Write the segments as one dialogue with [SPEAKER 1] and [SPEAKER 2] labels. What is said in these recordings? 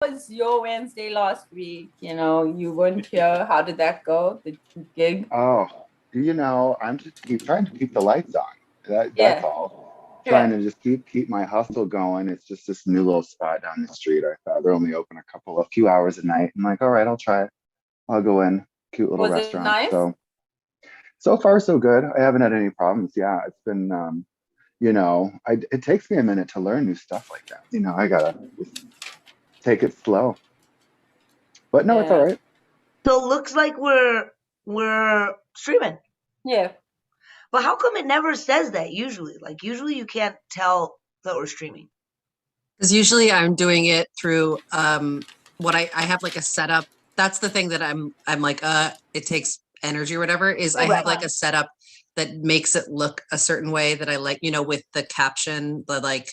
[SPEAKER 1] was your Wednesday last week? You know, you weren't here. How did that go? The gig?
[SPEAKER 2] Oh, I'm just trying to keep the lights on. That's
[SPEAKER 1] Yeah.
[SPEAKER 2] all. Trying
[SPEAKER 1] Yeah.
[SPEAKER 2] to just keep my hustle going. It's just this new little spot down the street. I thought they're only open a few hours a night. I'm like, all right, I'll try it. I'll go in. Cute little
[SPEAKER 1] Was it
[SPEAKER 2] restaurant.
[SPEAKER 1] nice?
[SPEAKER 2] So far so good. I haven't had any problems. Yeah, it's been it takes me a minute to learn new stuff like that. I gotta just take it slow. But no, it's all
[SPEAKER 1] Yeah.
[SPEAKER 2] right.
[SPEAKER 3] So it looks like we're streaming.
[SPEAKER 1] Yeah.
[SPEAKER 3] But how come it never says that usually? Like usually you can't tell that we're streaming.
[SPEAKER 4] Because usually I'm doing it through what I have like a setup. That's the thing that I'm like, it takes energy or whatever, is I have like a setup that makes it look a certain way that I like, with the caption, the like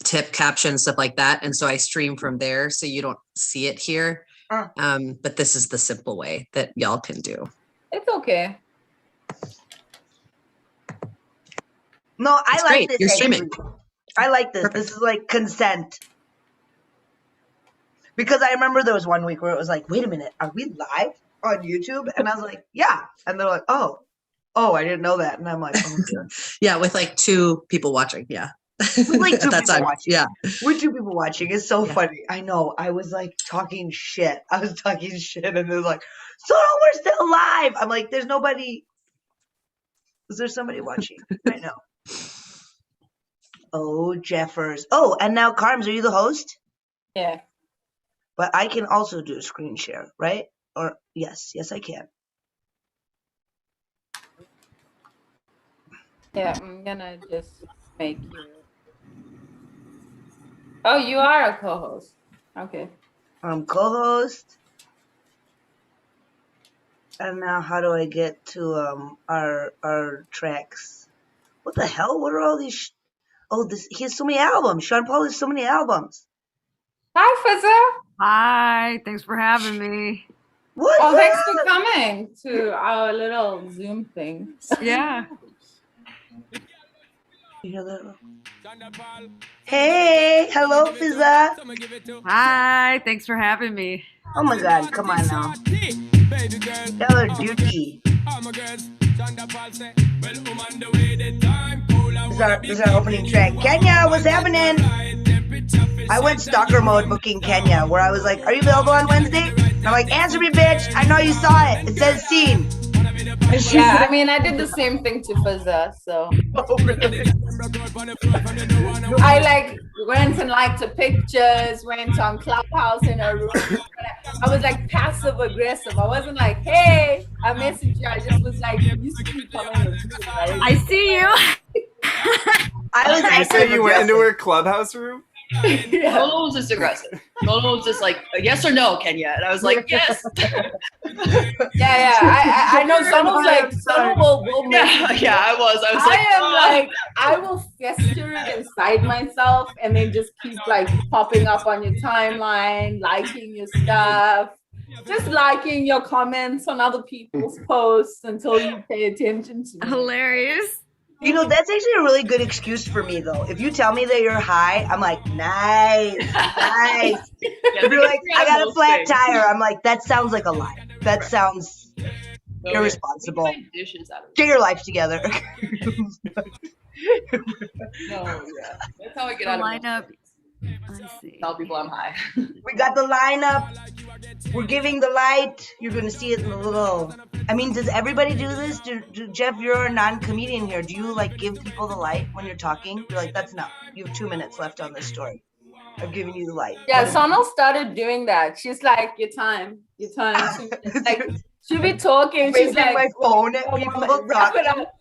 [SPEAKER 4] tip caption, stuff like that. And so I stream from there so you don't see it here. But this is the simple way that y'all can do.
[SPEAKER 1] It's okay.
[SPEAKER 3] No, I like
[SPEAKER 4] great.
[SPEAKER 3] this.
[SPEAKER 4] You're streaming.
[SPEAKER 3] I like this.
[SPEAKER 4] Perfect.
[SPEAKER 3] This is like consent. Because I remember there was one week where it was like, wait a minute, are we live on YouTube? And I was like, yeah. And they're like, oh, I didn't know that. And I'm like, oh, dear.
[SPEAKER 4] Yeah, with like 2 people watching. Yeah.
[SPEAKER 3] With like 2 people watching.
[SPEAKER 4] Yeah.
[SPEAKER 3] With 2 people watching. It's so funny. I know. I was like talking shit. And it was like, so we're still live. I'm like, there's nobody. Is there somebody watching? I know. Oh, Jeffers. Oh, and now Carms, are you the host?
[SPEAKER 1] Yeah.
[SPEAKER 3] But I can also do a screen share, right? Or yes, I can.
[SPEAKER 1] Yeah, I'm gonna just make you. Oh, you are a co-host. Okay.
[SPEAKER 3] I'm co-host. And now how do I get to our tracks? What the hell? What are all these? He has so many albums. Sean Paul has so many albums.
[SPEAKER 1] Hi, Fuzza.
[SPEAKER 5] Hi, thanks for having me.
[SPEAKER 3] What?
[SPEAKER 1] Oh, thanks for coming to our little Zoom thing.
[SPEAKER 5] Yeah.
[SPEAKER 3] You hear that? Hey, hello, Fizza.
[SPEAKER 5] Hi, thanks for having me.
[SPEAKER 3] Oh my God, come on now. Tell her duty. This is our opening track. Kenya, what's happening? I went stalker mode booking Kenya, where I was like, are you available on Wednesday? And I'm like, answer me, bitch. I know you saw it. It says seen.
[SPEAKER 1] Yeah, I mean, I did the same thing to Fuzza, so.
[SPEAKER 3] Oh, really?
[SPEAKER 1] I like went and liked her pictures, went on Clubhouse in her room. I was like passive aggressive. I wasn't like, hey, I messaged you. I just was like, you see coming with me, right?
[SPEAKER 5] I see you.
[SPEAKER 3] I was
[SPEAKER 6] You said you went into her Clubhouse room?
[SPEAKER 1] Yeah.
[SPEAKER 7] Lola was just aggressive. Lola was just like, yes or no, Kenya? And I was like, yes.
[SPEAKER 1] Yeah. I know someone's like, someone will make
[SPEAKER 7] I was
[SPEAKER 1] I will fester it inside myself and then just keep like popping up on your timeline, liking your stuff, just liking your comments on other people's posts until you pay attention to me.
[SPEAKER 5] Hilarious.
[SPEAKER 3] You know, that's actually a really good excuse for me, though. If you tell me that you're high, I'm like, nice. If you're like, I got a flat tire, I'm like, that sounds like a lie. That sounds irresponsible. Get your life together.
[SPEAKER 7] That's how I get out of
[SPEAKER 5] lineup. I see.
[SPEAKER 7] Tell people I'm high.
[SPEAKER 3] We got the lineup. We're giving the light. You're going to see it in the little... I mean, does everybody do this? Jeff, you're a non-comedian here. Do you, like, give people the light when you're talking? You're like, that's enough. You have 2 minutes left on this story. I've given you the light.
[SPEAKER 1] Yeah, Sonal started doing that. She's like, your time. She'll be talking. She's like,
[SPEAKER 3] my phone at people.
[SPEAKER 1] Wrap it up.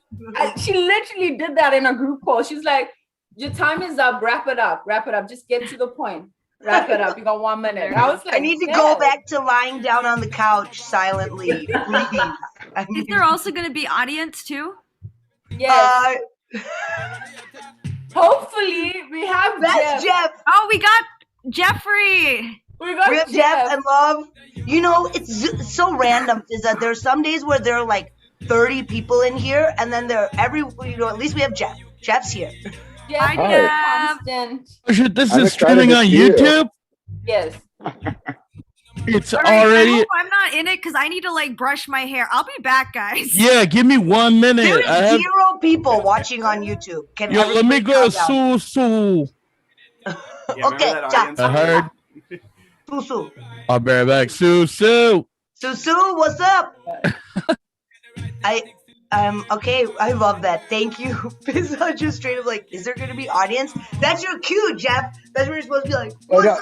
[SPEAKER 1] She literally did that in a group call. She's like, your time is up. Wrap it up. Just get to the point. Wrap it up. You got 1 minute. I was like,
[SPEAKER 3] I need to go back to lying down on the couch silently. Please.
[SPEAKER 5] Is there also going to be audience too?
[SPEAKER 1] Yes. Hopefully, we have
[SPEAKER 3] Jeff.
[SPEAKER 5] Oh, we got Jeffrey.
[SPEAKER 1] We have
[SPEAKER 3] Jeff and Love. You know, it's so random is that there are some days where there are like 30 people in here, and then at least we have Jeff. Jeff's here.
[SPEAKER 1] Jeff.
[SPEAKER 5] Hi, Jeff.
[SPEAKER 2] I'm
[SPEAKER 8] This is
[SPEAKER 2] excited
[SPEAKER 8] streaming
[SPEAKER 2] to
[SPEAKER 8] on
[SPEAKER 2] see you.
[SPEAKER 8] YouTube?
[SPEAKER 1] Yes.
[SPEAKER 8] It's
[SPEAKER 5] All right, I
[SPEAKER 8] already.
[SPEAKER 5] hope I'm not in it because I need to like brush my hair. I'll be back, guys.
[SPEAKER 8] Yeah, give me 1 minute.
[SPEAKER 3] There's
[SPEAKER 8] I have.
[SPEAKER 3] 0 people watching on YouTube. Can
[SPEAKER 8] Yo, let me
[SPEAKER 3] everybody
[SPEAKER 8] go,
[SPEAKER 3] calm down?
[SPEAKER 8] Sue.
[SPEAKER 6] Yeah, remember
[SPEAKER 3] Okay,
[SPEAKER 6] that
[SPEAKER 3] Jeff.
[SPEAKER 6] audience?
[SPEAKER 8] I heard.
[SPEAKER 3] Susu.
[SPEAKER 8] I'll be right back. Sue.
[SPEAKER 3] Susu, what's up? Okay, I love that. Thank you. Pizza just straight up like, is there gonna be audience? That's your cue, Jeff. That's where you're supposed to be like, what's up?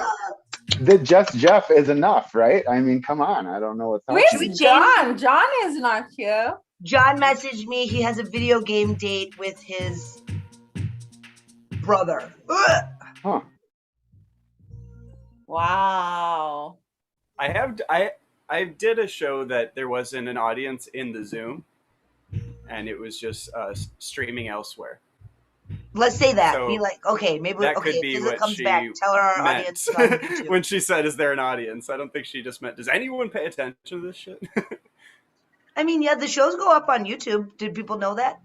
[SPEAKER 2] The just Jeff is enough, right? I mean, come on. I don't know what's
[SPEAKER 1] Where's
[SPEAKER 2] happening.
[SPEAKER 1] John? John is not here.
[SPEAKER 3] John messaged me. He has a video game date with his brother. Ugh.
[SPEAKER 2] Huh.
[SPEAKER 1] Wow.
[SPEAKER 6] I did a show that there wasn't an audience in the Zoom, and it was just streaming elsewhere.
[SPEAKER 3] Let's say that.
[SPEAKER 6] So
[SPEAKER 3] be like, okay, maybe
[SPEAKER 6] that
[SPEAKER 3] okay.
[SPEAKER 6] could
[SPEAKER 3] If
[SPEAKER 6] be
[SPEAKER 3] Pizza
[SPEAKER 6] what
[SPEAKER 3] comes
[SPEAKER 6] she
[SPEAKER 3] back, tell her our
[SPEAKER 6] meant
[SPEAKER 3] audience is on YouTube.
[SPEAKER 6] when she said, "Is there an audience?" I don't think she just meant, "Does anyone pay attention to this shit?"
[SPEAKER 3] I mean, yeah, the shows go up on YouTube. Did people know that?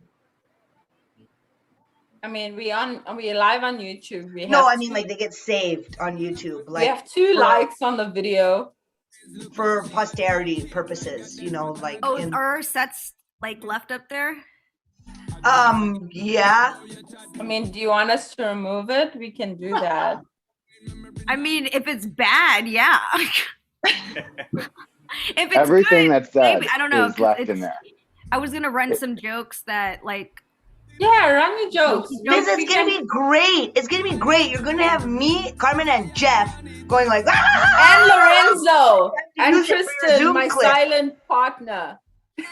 [SPEAKER 1] I mean, we live on YouTube.
[SPEAKER 3] No, I mean like they get saved on YouTube. Like
[SPEAKER 1] we have 2
[SPEAKER 3] for-
[SPEAKER 1] likes on the video.
[SPEAKER 3] for posterity purposes. You know, like
[SPEAKER 5] Oh, are our sets like left up there?
[SPEAKER 3] yeah.
[SPEAKER 1] I mean, do you want us to remove it? We can do that.
[SPEAKER 5] I mean, if it's bad, yeah. If it's
[SPEAKER 2] Everything
[SPEAKER 5] good,
[SPEAKER 2] that's said
[SPEAKER 5] maybe. I don't know,
[SPEAKER 2] is
[SPEAKER 5] 'cause
[SPEAKER 2] left
[SPEAKER 5] it's-
[SPEAKER 2] in there.
[SPEAKER 5] I was gonna run some jokes that like
[SPEAKER 1] Yeah, run your jokes.
[SPEAKER 3] This is gonna be great. It's gonna be great. You're gonna have me, Carmen, and Jeff going like,
[SPEAKER 1] And Lorenzo and
[SPEAKER 3] Use it for your
[SPEAKER 1] Tristan,
[SPEAKER 3] Zoom
[SPEAKER 1] my
[SPEAKER 3] clip.
[SPEAKER 1] silent partner.
[SPEAKER 3] You're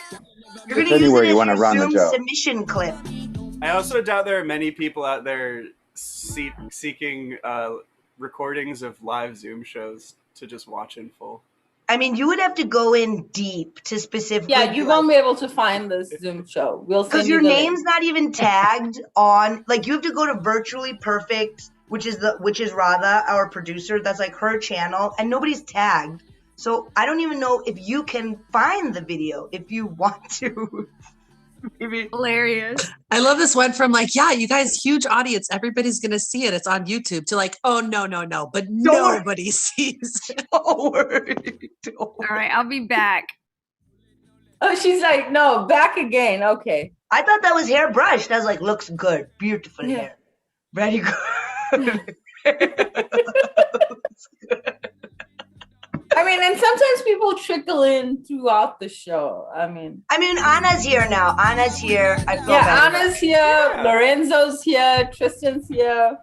[SPEAKER 3] gonna
[SPEAKER 2] Just
[SPEAKER 3] use
[SPEAKER 2] anywhere
[SPEAKER 3] it
[SPEAKER 2] you
[SPEAKER 3] as
[SPEAKER 2] wanna
[SPEAKER 3] your
[SPEAKER 2] run the
[SPEAKER 3] Zoom
[SPEAKER 2] joke.
[SPEAKER 3] submission clip.
[SPEAKER 6] I also doubt there are many people out there seeking recordings of live Zoom shows to just watch in full.
[SPEAKER 3] I mean, you would have to go in deep to specifically.
[SPEAKER 1] Yeah, you won't be able to find this Zoom show. We'll
[SPEAKER 3] because
[SPEAKER 1] send you
[SPEAKER 3] your
[SPEAKER 1] the
[SPEAKER 3] name's
[SPEAKER 1] link.
[SPEAKER 3] not even tagged on. Like you have to go to Virtually Perfect, which is Radha, our producer. That's like her channel, and nobody's tagged. So I don't even know if you can find the video if you want to. Maybe.
[SPEAKER 5] hilarious.
[SPEAKER 4] I love this one from like, yeah, you guys, huge audience. Everybody's going to see it. It's on YouTube to like, oh, no. But
[SPEAKER 3] worry.
[SPEAKER 4] nobody sees it.
[SPEAKER 3] Don't worry. Don't
[SPEAKER 5] All
[SPEAKER 3] worry.
[SPEAKER 5] right, I'll be back.
[SPEAKER 1] Oh, she's like, no, back again. Okay.
[SPEAKER 3] I thought that was hair brushed. I was like, looks good, beautiful
[SPEAKER 1] Yeah.
[SPEAKER 3] hair, very good.
[SPEAKER 1] I mean, and sometimes people trickle in throughout the show. I mean,
[SPEAKER 3] Anna's here now. Anna's here. I feel
[SPEAKER 1] yeah,
[SPEAKER 3] better.
[SPEAKER 1] Anna's here, Lorenzo's here, Tristan's here.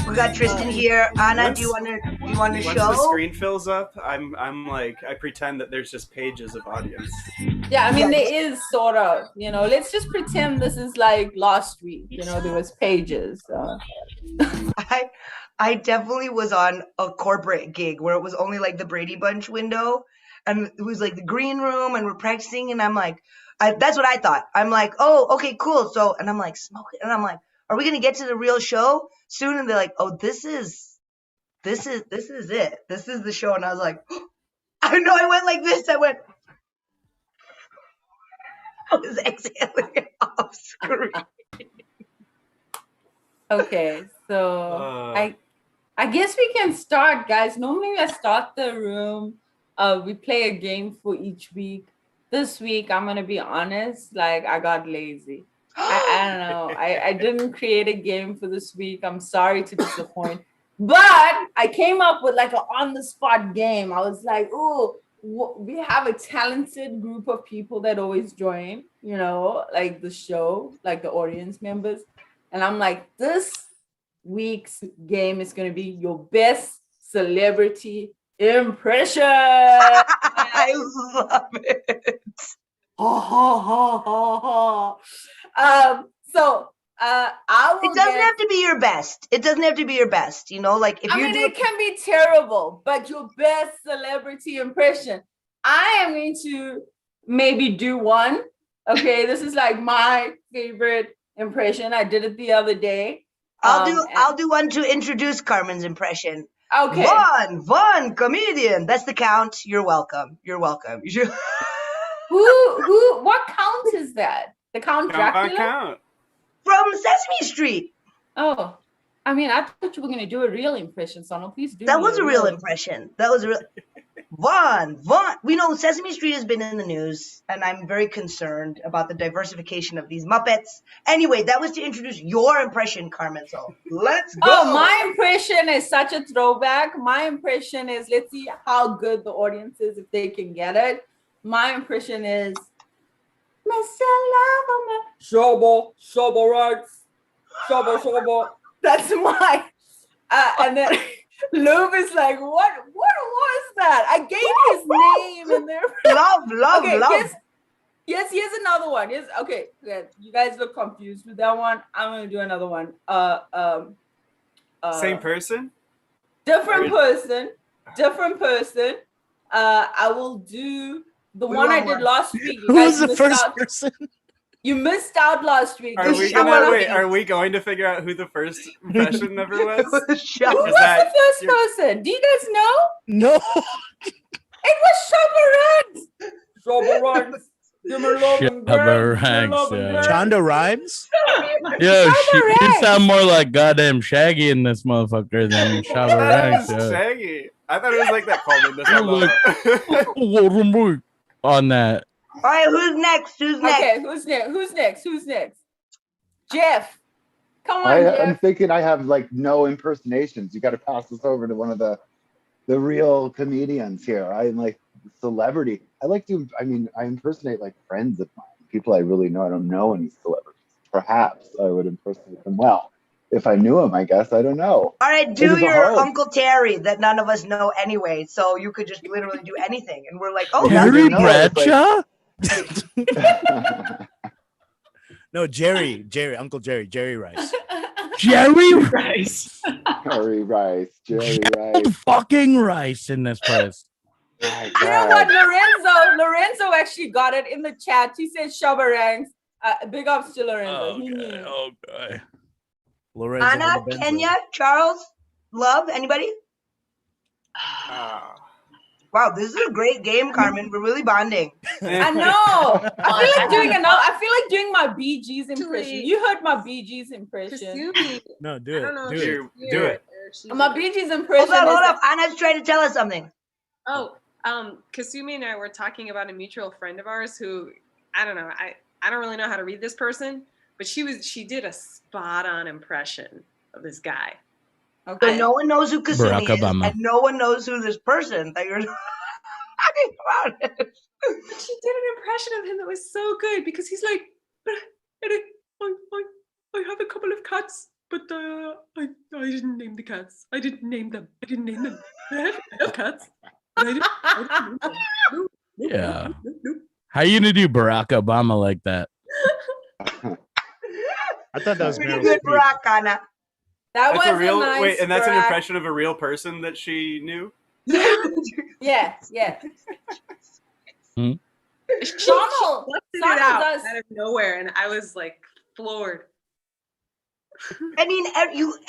[SPEAKER 3] We got Tristan here. Anna, do you want to
[SPEAKER 6] Once
[SPEAKER 3] show?
[SPEAKER 6] the screen fills up, I'm like, I pretend that there's just pages of audience.
[SPEAKER 1] Yeah, I mean,
[SPEAKER 3] Yeah.
[SPEAKER 1] there is sort of, let's just pretend this is like last week. There was pages.
[SPEAKER 3] I definitely was on a corporate gig where it was only like the Brady Bunch window, and it was like the green room, and we're practicing, and I'm like, that's what I thought. I'm like, oh, okay, cool. So, and I'm like, smoking, and I'm like, are we gonna get to the real show soon? And they're like, oh, this is it. This is the show. And I was like, I know. I went like this. I was exhaling off screen.
[SPEAKER 1] Okay, so I guess we can start, guys. Normally I start the room. We play a game for each week. This week, I'm gonna be honest, like I got lazy. I don't know. I didn't create a game for this week. I'm sorry to disappoint. But I came up with like an on-the-spot game. I was like, oh, we have a talented group of people that always join, like the show, like the audience members. And I'm like, this week's game is going to be your best celebrity impression.
[SPEAKER 3] I love it.
[SPEAKER 1] Ha, ha, ha, ha, ha. I will
[SPEAKER 3] It doesn't have to be your best. It doesn't have to be your best. Like if
[SPEAKER 1] I
[SPEAKER 3] you're
[SPEAKER 1] mean,
[SPEAKER 3] doing.
[SPEAKER 1] it can be terrible, but your best celebrity impression. I am going to maybe do one. Okay, this is like my favorite impression. I did it the other day.
[SPEAKER 3] I'll do one to introduce Carmen's impression.
[SPEAKER 1] Okay.
[SPEAKER 3] One comedian. That's the count. You're welcome. You should.
[SPEAKER 1] What count is that? The Count Dracula?
[SPEAKER 6] Count.
[SPEAKER 3] From Sesame Street.
[SPEAKER 1] Oh. I mean, I thought you were gonna do a real impression, Sonal. Please do.
[SPEAKER 3] That
[SPEAKER 1] me
[SPEAKER 3] was a real impression. That was a real. Vaughn. We know Sesame Street has been in the news, and I'm very concerned about the diversification of these Muppets. Anyway, that was to introduce your impression, Carmen. So let's go.
[SPEAKER 1] Oh, my impression is such a throwback. My impression is, let's see how good the audience is if they can get it. My impression is, Mr. Loverman, Shobo rights, Shobo. That's my. And then Lube is like, what was that? I gave his name in there.
[SPEAKER 3] Love.
[SPEAKER 1] Okay, here's another one. Okay, you guys look confused with that one. I'm gonna do another one.
[SPEAKER 6] Same person?
[SPEAKER 1] Different person. I will do the one I did last week.
[SPEAKER 9] Who was the first person?
[SPEAKER 1] You missed out last week.
[SPEAKER 6] Are we going to figure out who the first impression ever was?
[SPEAKER 1] Who was the first person? Do you guys know?
[SPEAKER 9] No.
[SPEAKER 1] It was Shabba Ranks.
[SPEAKER 9] Chonda Rhimes?
[SPEAKER 8] Yo, you sound more like goddamn Shaggy in this motherfucker than Shabba Ranks.
[SPEAKER 6] Shaggy. I thought it was like that called in
[SPEAKER 8] on that.
[SPEAKER 3] All right, who's next?
[SPEAKER 1] Okay, who's next? Jeff. Come on, Jeff.
[SPEAKER 2] I'm thinking I have like no impersonations. You got to pass this over to one of the real comedians here. I'm like celebrity. I impersonate like friends of mine, people I really know. I don't know any celebrities. Perhaps I would impersonate them well. If I knew him, I guess. I don't know.
[SPEAKER 3] All right, do your Uncle Terry that none of us know anyway. So you could just literally do anything. And we're like, oh,
[SPEAKER 8] Terry Bradshaw?
[SPEAKER 9] No, Jerry, Uncle Jerry Rice.
[SPEAKER 8] Jerry Rice.
[SPEAKER 2] Jerry Rice.
[SPEAKER 8] Fucking Rice in this place.
[SPEAKER 1] You know what, Lorenzo actually got it in the chat. He said Shabba Ranks. Big ups to Lorenzo.
[SPEAKER 8] Okay.
[SPEAKER 9] Lorenzo
[SPEAKER 3] Anna, Kenya, Charles, Love, anybody? Wow, this is a great game, Carmen. We're really bonding.
[SPEAKER 1] I know. I feel like doing my Bee Gees impression. You heard my Bee Gees impression.
[SPEAKER 9] No, do it.
[SPEAKER 6] Do it.
[SPEAKER 1] My Bee Gees impression.
[SPEAKER 3] Hold up. Anna's trying to tell us something.
[SPEAKER 10] Oh, Kasumi and I were talking about a mutual friend of ours who, I don't know, I don't really know how to read this person, but she did a spot on impression of this guy.
[SPEAKER 3] Okay. So no one knows who Kasumi is,
[SPEAKER 8] Obama.
[SPEAKER 3] and no one knows who this person that you're talking about is.
[SPEAKER 10] But she did an impression of him that was so good because he's like, I have a couple of cats, but I didn't name the cats. I didn't name them. I have cats. But I didn't name them.
[SPEAKER 8] Yeah. How you gonna do Barack Obama like that?
[SPEAKER 9] I thought that was
[SPEAKER 3] pretty good, Barack, Anna.
[SPEAKER 1] That was
[SPEAKER 6] a real
[SPEAKER 1] nice
[SPEAKER 6] wait, and that's an
[SPEAKER 1] Barack.
[SPEAKER 6] impression of a real person that she knew.
[SPEAKER 1] Yeah.
[SPEAKER 10] She
[SPEAKER 1] Sonal
[SPEAKER 10] busted it out
[SPEAKER 1] does.
[SPEAKER 10] of nowhere, and I was like floored.
[SPEAKER 3] I mean,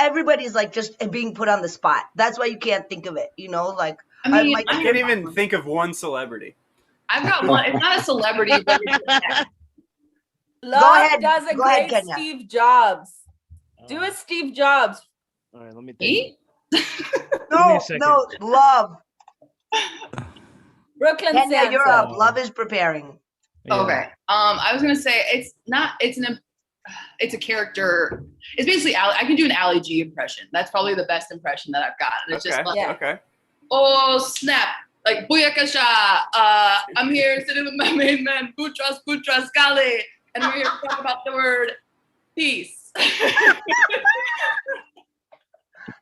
[SPEAKER 3] everybody's like just being put on the spot. That's why you can't think of it, like.
[SPEAKER 6] I can't even think of one celebrity.
[SPEAKER 7] I've got one. It's not a celebrity, but it's
[SPEAKER 1] Love does a
[SPEAKER 3] Go ahead,
[SPEAKER 1] great
[SPEAKER 3] Kenya.
[SPEAKER 1] Steve Jobs. Do a Steve Jobs.
[SPEAKER 9] All right, let me think.
[SPEAKER 3] No, Love.
[SPEAKER 1] Brooklyn
[SPEAKER 3] Kenya,
[SPEAKER 1] Santa.
[SPEAKER 3] you're up. Love is preparing.
[SPEAKER 9] Yeah.
[SPEAKER 7] okay. I was gonna say it's a character. It's basically I can do an Ali G impression. That's probably the best impression that I've got. And it's just like,
[SPEAKER 6] Okay.
[SPEAKER 7] oh snap, like booyakasha. I'm here sitting with my main man, Butras Kale, and we're here to talk about the word peace.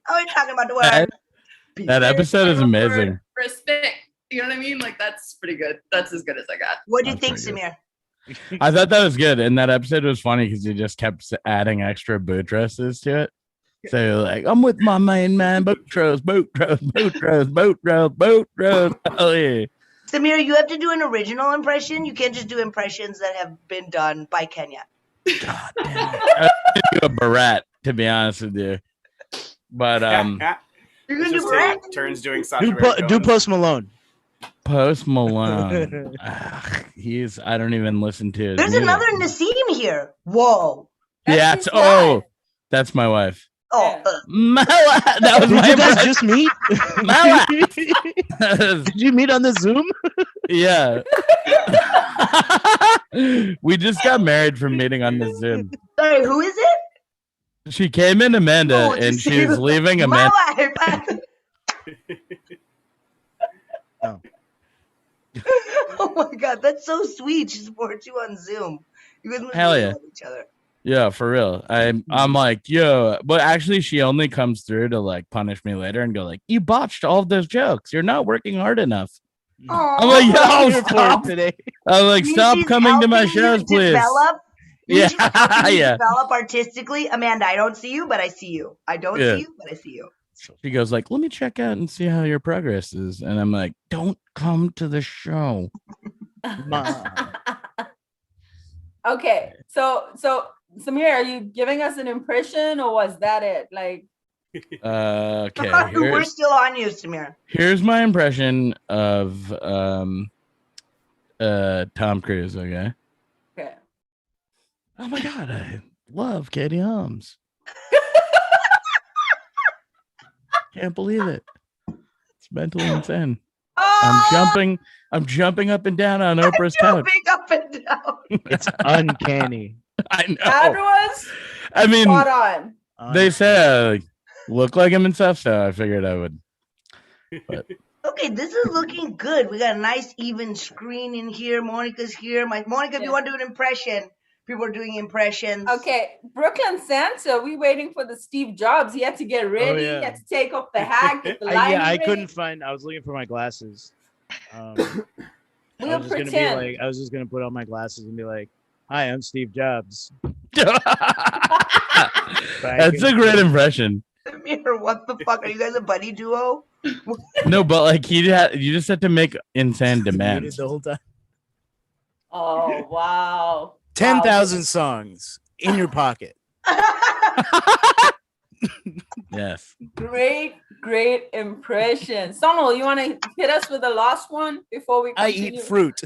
[SPEAKER 3] Oh, we're talking about the word.
[SPEAKER 8] That episode is amazing.
[SPEAKER 7] Respect. You know what I mean? Like that's pretty good. That's as good as I got.
[SPEAKER 3] What do you think, Samir?
[SPEAKER 8] I thought that was good, and that episode was funny because he just kept adding extra boot dresses to it. So like, I'm with my main man, Boutros. Oh yeah.
[SPEAKER 3] Samir, you have to do an original impression. You can't just do impressions that have been done by Kenya.
[SPEAKER 8] God damn it. I was gonna do a Barat, to be honest with you. But
[SPEAKER 3] You're gonna
[SPEAKER 6] Just
[SPEAKER 3] do Brett?
[SPEAKER 6] take turns doing Sacha Baron
[SPEAKER 9] Do
[SPEAKER 6] Cohen.
[SPEAKER 9] Post Malone.
[SPEAKER 8] Post Malone. I don't even listen to his
[SPEAKER 3] There's
[SPEAKER 8] music.
[SPEAKER 3] another Nassim here. Whoa.
[SPEAKER 8] Yeah,
[SPEAKER 1] That's his wife.
[SPEAKER 8] that's my wife.
[SPEAKER 3] Oh,
[SPEAKER 8] Mala. That was
[SPEAKER 9] Did
[SPEAKER 8] my
[SPEAKER 9] you guys
[SPEAKER 8] impression.
[SPEAKER 9] just meet?
[SPEAKER 8] Mala.
[SPEAKER 9] Did you meet on the Zoom?
[SPEAKER 8] Yeah. We just got married from meeting on the Zoom.
[SPEAKER 3] sorry, who is it?
[SPEAKER 8] She came in Amanda
[SPEAKER 3] No,
[SPEAKER 8] and
[SPEAKER 3] just
[SPEAKER 8] she's
[SPEAKER 3] say-
[SPEAKER 8] leaving
[SPEAKER 3] My
[SPEAKER 8] Amanda.
[SPEAKER 3] wife.
[SPEAKER 9] Oh.
[SPEAKER 3] Oh my god, that's so sweet. She supports you on Zoom. You guys must
[SPEAKER 8] Hell
[SPEAKER 3] really
[SPEAKER 8] yeah.
[SPEAKER 3] love each other.
[SPEAKER 8] Yeah, for real. I'm like, yo, but actually she only comes through to like punish me later and go like, you botched all of those jokes. You're not working hard enough. I'm like,
[SPEAKER 3] Aw.
[SPEAKER 8] yo, stop.
[SPEAKER 9] today.
[SPEAKER 8] I'm like,
[SPEAKER 3] Means
[SPEAKER 8] stop
[SPEAKER 3] she's
[SPEAKER 8] coming to my
[SPEAKER 3] helping you
[SPEAKER 8] shows, please.
[SPEAKER 3] develop. Means
[SPEAKER 8] Yeah,
[SPEAKER 3] she's helping you
[SPEAKER 8] yeah.
[SPEAKER 3] develop artistically. Amanda, I don't see you, but I see you. I don't
[SPEAKER 8] Yeah.
[SPEAKER 3] see you, but I see you.
[SPEAKER 8] She goes like, let me check out and see how your progress is. And I'm like, don't come to the show.
[SPEAKER 1] Okay, so Samir, are you giving us an impression or was that it? Like,
[SPEAKER 8] Okay,
[SPEAKER 3] We're still on you, Samir.
[SPEAKER 8] here's my impression of Tom Cruise, okay?
[SPEAKER 1] okay.
[SPEAKER 8] Oh my god, I love Katie Holmes. Can't believe it. It's mentally insane. I'm jumping up and down on Oprah's couch.
[SPEAKER 3] Jumping up and down.
[SPEAKER 9] It's uncanny.
[SPEAKER 8] I
[SPEAKER 1] That
[SPEAKER 8] know.
[SPEAKER 1] was
[SPEAKER 8] I mean,
[SPEAKER 1] spot on.
[SPEAKER 8] they say I look like him and stuff, so I figured I would. But
[SPEAKER 3] Okay, this is looking good. We got a nice even screen in here. Monica's here. Monica, if you want to do an impression, people are doing impressions.
[SPEAKER 1] Okay, Brooklyn Santa, we waiting for the Steve Jobs. He had to get ready.
[SPEAKER 9] yeah.
[SPEAKER 1] He had to take off the hat, get the
[SPEAKER 9] I
[SPEAKER 1] lighting
[SPEAKER 9] couldn't
[SPEAKER 1] ready.
[SPEAKER 9] find. I was looking for my glasses.
[SPEAKER 1] We'll
[SPEAKER 9] I was just
[SPEAKER 1] pretend.
[SPEAKER 9] gonna be like, I was just gonna put on my glasses and be like, "Hi, I'm Steve Jobs."
[SPEAKER 8] that's a great impression.
[SPEAKER 3] Samir, what the fuck? Are you guys a buddy duo?
[SPEAKER 8] No, but like you just have to make insane
[SPEAKER 9] Muted
[SPEAKER 8] demands.
[SPEAKER 9] the whole time.
[SPEAKER 1] Oh wow.
[SPEAKER 9] 10,000 songs in your pocket.
[SPEAKER 8] Yes.
[SPEAKER 1] Great impression. Sonal, you want to hit us with the last one before we
[SPEAKER 9] I
[SPEAKER 1] continue?
[SPEAKER 9] eat fruit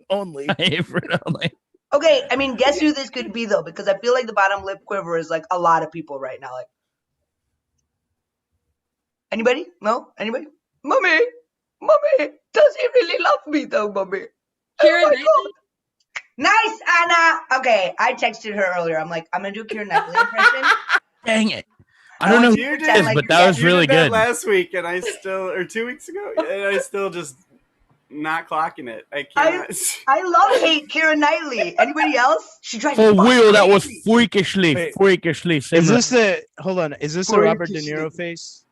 [SPEAKER 9] only.
[SPEAKER 8] I hate fruit only.
[SPEAKER 3] Okay, I mean, guess who this could be though? Because I feel like the bottom lip quiver is like a lot of people right now. Like, anybody? No? Anybody? Mommy, does he really love me though, mommy?
[SPEAKER 10] Keira
[SPEAKER 3] Oh my
[SPEAKER 10] Knightley?
[SPEAKER 3] God. Nice, Anna. Okay, I texted her earlier. I'm like, I'm gonna do Keira Knightley impression.
[SPEAKER 8] Dang it. I don't know who
[SPEAKER 6] You
[SPEAKER 8] it
[SPEAKER 6] did,
[SPEAKER 8] is,
[SPEAKER 3] like,
[SPEAKER 8] but that was
[SPEAKER 6] you
[SPEAKER 8] really
[SPEAKER 6] did that
[SPEAKER 8] good.
[SPEAKER 6] last week, and I still, or 2 weeks ago, and I still just not clocking it. I cannot.
[SPEAKER 3] I love hate Keira Knightley. Anybody else? She tried
[SPEAKER 8] For
[SPEAKER 3] to fuck
[SPEAKER 8] real, that was
[SPEAKER 3] crazy.
[SPEAKER 8] freakishly
[SPEAKER 9] Is
[SPEAKER 8] similar.
[SPEAKER 9] this the? Hold on. Is this the Robert De
[SPEAKER 3] Freakishly.
[SPEAKER 9] Niro face?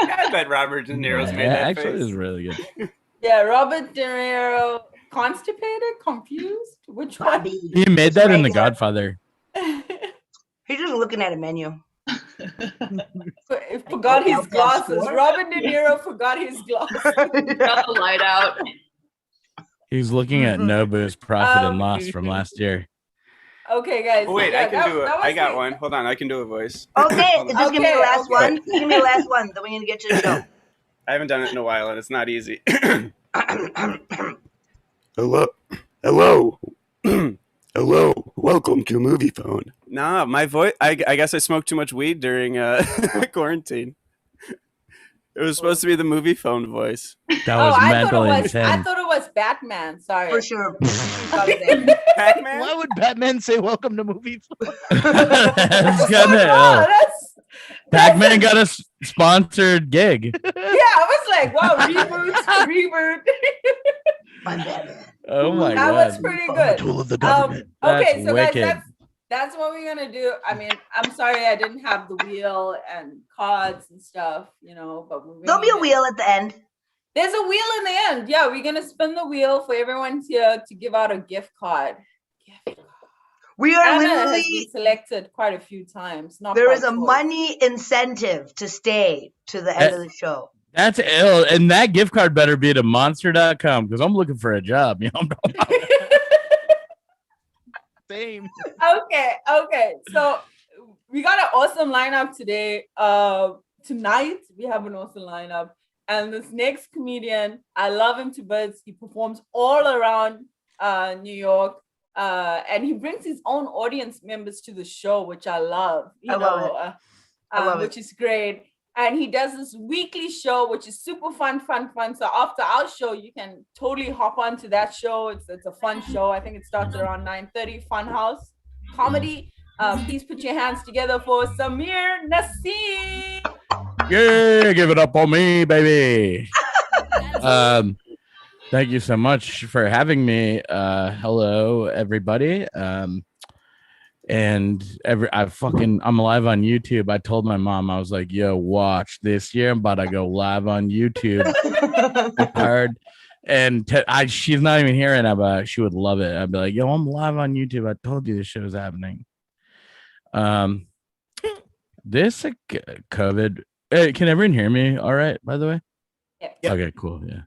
[SPEAKER 6] I bet Robert De Niro's
[SPEAKER 8] Yeah,
[SPEAKER 6] made that
[SPEAKER 8] actually,
[SPEAKER 6] face.
[SPEAKER 8] it was really good.
[SPEAKER 1] Yeah, Robert De Niro, constipated, confused. Which one?
[SPEAKER 3] Bobby.
[SPEAKER 8] He made that in The
[SPEAKER 3] Regular.
[SPEAKER 8] Godfather.
[SPEAKER 3] He's just looking at a menu.
[SPEAKER 1] Forgot his
[SPEAKER 3] Outcast
[SPEAKER 1] glasses.
[SPEAKER 3] score?
[SPEAKER 1] Robert De Niro forgot his glasses.
[SPEAKER 7] Got the light out.
[SPEAKER 8] He's looking at Nobu's profit and loss from last year.
[SPEAKER 1] Okay, guys.
[SPEAKER 6] Oh, wait,
[SPEAKER 1] yeah,
[SPEAKER 6] I can do it.
[SPEAKER 1] that was
[SPEAKER 6] I got
[SPEAKER 1] the-
[SPEAKER 6] one. Hold on, I can do a voice.
[SPEAKER 3] Okay,
[SPEAKER 6] Hold
[SPEAKER 3] this
[SPEAKER 6] on.
[SPEAKER 3] is gonna be the last
[SPEAKER 1] Okay.
[SPEAKER 3] one. This is gonna be the last one. Then we're gonna get to the show.
[SPEAKER 6] I haven't done it in a while, and it's not easy. Hello. Hello. Welcome to Movie Phone. Nah, my voice. I guess I smoked too much weed during quarantine. It was supposed to be the movie phone voice.
[SPEAKER 8] That was
[SPEAKER 1] I
[SPEAKER 8] mentally
[SPEAKER 1] thought
[SPEAKER 8] insane.
[SPEAKER 1] it was Batman. Sorry.
[SPEAKER 3] For sure.
[SPEAKER 6] Pac-Man?
[SPEAKER 9] Why would Batman say "Welcome to Movie"?
[SPEAKER 8] That's kind of
[SPEAKER 1] Wow,
[SPEAKER 8] ill.
[SPEAKER 1] that's
[SPEAKER 8] Pac-Man got a sponsored gig.
[SPEAKER 1] yeah. I was like, wow, reboot.
[SPEAKER 3] My Batman.
[SPEAKER 8] Oh my
[SPEAKER 1] That
[SPEAKER 8] god.
[SPEAKER 1] was pretty good.
[SPEAKER 9] Tool of the
[SPEAKER 1] Okay,
[SPEAKER 8] That's
[SPEAKER 1] so
[SPEAKER 8] wicked.
[SPEAKER 1] guys, that's what we're gonna do. I mean, I'm sorry I didn't have the wheel and cards and stuff, but we're
[SPEAKER 3] There'll be a
[SPEAKER 1] gonna-
[SPEAKER 3] wheel at the end.
[SPEAKER 1] There's a wheel in the end. Yeah, we're gonna spin the wheel for everyone here to give out a gift card.
[SPEAKER 3] We are
[SPEAKER 1] Anna has been
[SPEAKER 3] literally.
[SPEAKER 1] selected quite a few times. Not
[SPEAKER 3] There
[SPEAKER 1] by
[SPEAKER 3] is a
[SPEAKER 1] choice.
[SPEAKER 3] money incentive to stay to the end of the show.
[SPEAKER 8] That's ill. And that gift card better be to monster.com because I'm looking for a job.
[SPEAKER 9] Same.
[SPEAKER 1] Okay. So we got an awesome lineup today. Tonight we have an awesome lineup. And this next comedian, I love him to bits. He performs all around New York. and he brings his own audience members to the show, which I love.
[SPEAKER 3] I love it. I love
[SPEAKER 1] which is great. And he does this weekly show, which is super fun. So after our show, you can totally hop onto that show. It's a fun show. I think it starts around 9:30. Funhouse comedy. Please put your hands together for Samir Nassim.
[SPEAKER 8] Yeah, give it up on me, baby. Thank you so much for having me. Hello, everybody. And I'm live on YouTube. I told my mom, I was like, yo, watch this year. I'm about to go live on YouTube. Hard. And she's not even here right now, but she would love it. I'd be like, yo, I'm live on YouTube. I told you this show is happening. This COVID. Hey, can everyone hear me all right, by the way?
[SPEAKER 1] Yeah.
[SPEAKER 8] Okay, cool. Yeah.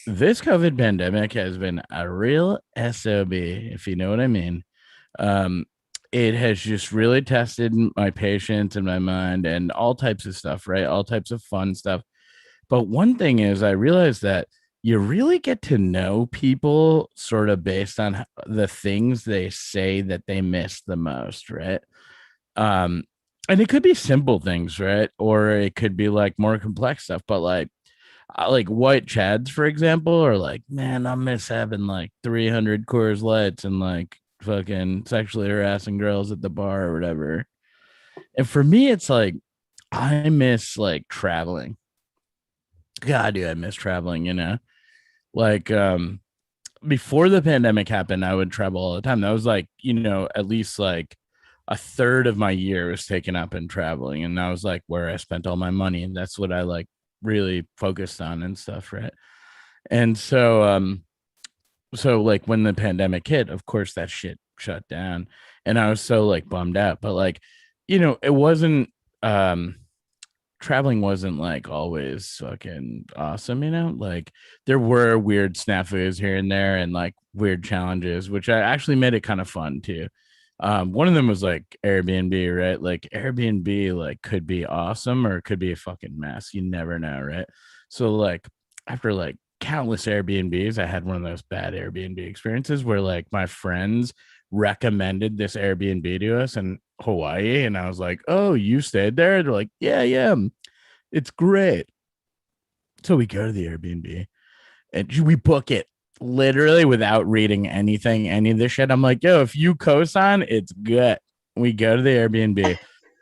[SPEAKER 8] This COVID pandemic has been a real SOB, if you know what I mean. It has just really tested my patience and my mind and all types of stuff, right? All types of fun stuff. But one thing is, I realized that you really get to know people sort of based on the things they say that they miss the most, right? And it could be simple things, right? Or it could be like more complex stuff, but like white chads, for example, are like, man, I miss having like 300 Coors Lights and like fucking sexually harassing girls at the bar or whatever. And for me, it's like, I miss like traveling. God, do I miss traveling, you know? Like, before the pandemic happened, I would travel all the time. That was like, you know, at least like a third of my year was taken up in traveling. And that was like where I spent all my money. And that's what I like really focused on and stuff, right? And so like when the pandemic hit, of course that shit shut down, and I was so like bummed out. But like, you know, it wasn't traveling wasn't like always fucking awesome, you know? Like there were weird snafus here and there and like weird challenges, which I actually made it kind of fun too. One of them was like Airbnb, right? Like Airbnb like could be awesome or it could be a fucking mess. You never know, right? So like after like countless Airbnbs, I had one of those bad Airbnb experiences where like my friends recommended this Airbnb to us in Hawaii, and I was like, oh, you stayed there? They're like, yeah, it's great. So we go to the Airbnb and we book it literally without reading anything, any of this shit. I'm like, yo, if you cosign, it's good. We go to the Airbnb,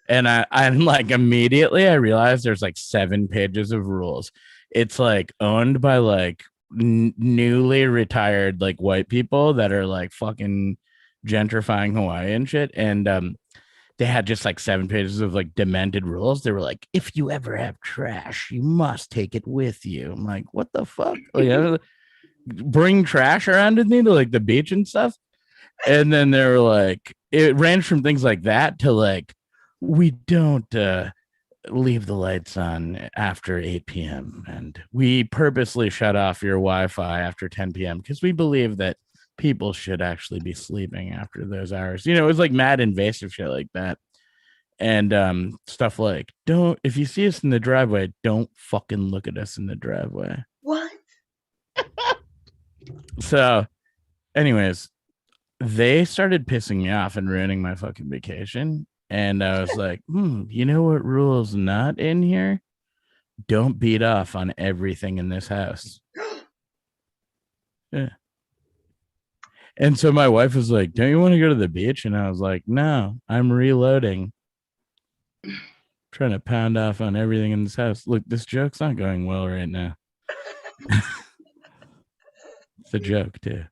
[SPEAKER 8] and I'm like, immediately I realized there's like 7 pages of rules. It's like owned by like newly retired like white people that are like fucking gentrifying Hawaii and shit. And they had just like 7 pages of like demented rules. They were like, if you ever have trash, you must take it with you. I'm like, what the fuck? Like, bring trash around with me to like the beach and stuff. And then they were like, it ranged from things like that to like, we don't leave the lights on after 8 p.m. and we purposely shut off your Wi-Fi after 10 p.m. because we believe that people should actually be sleeping after those hours. You know, it was like mad invasive shit like that. And stuff like, if you see us in the driveway, don't fucking look at us in the driveway.
[SPEAKER 3] What?
[SPEAKER 8] So anyways, they started pissing me off and ruining my fucking vacation. And I was like, you know what rule is not in here? Don't beat off on everything in this house. Yeah. And so my wife was like, don't you want to go to the beach? And I was like, no, I'm reloading. Trying to pound off on everything in this house. Look, this joke's not going well right now. It's a joke too.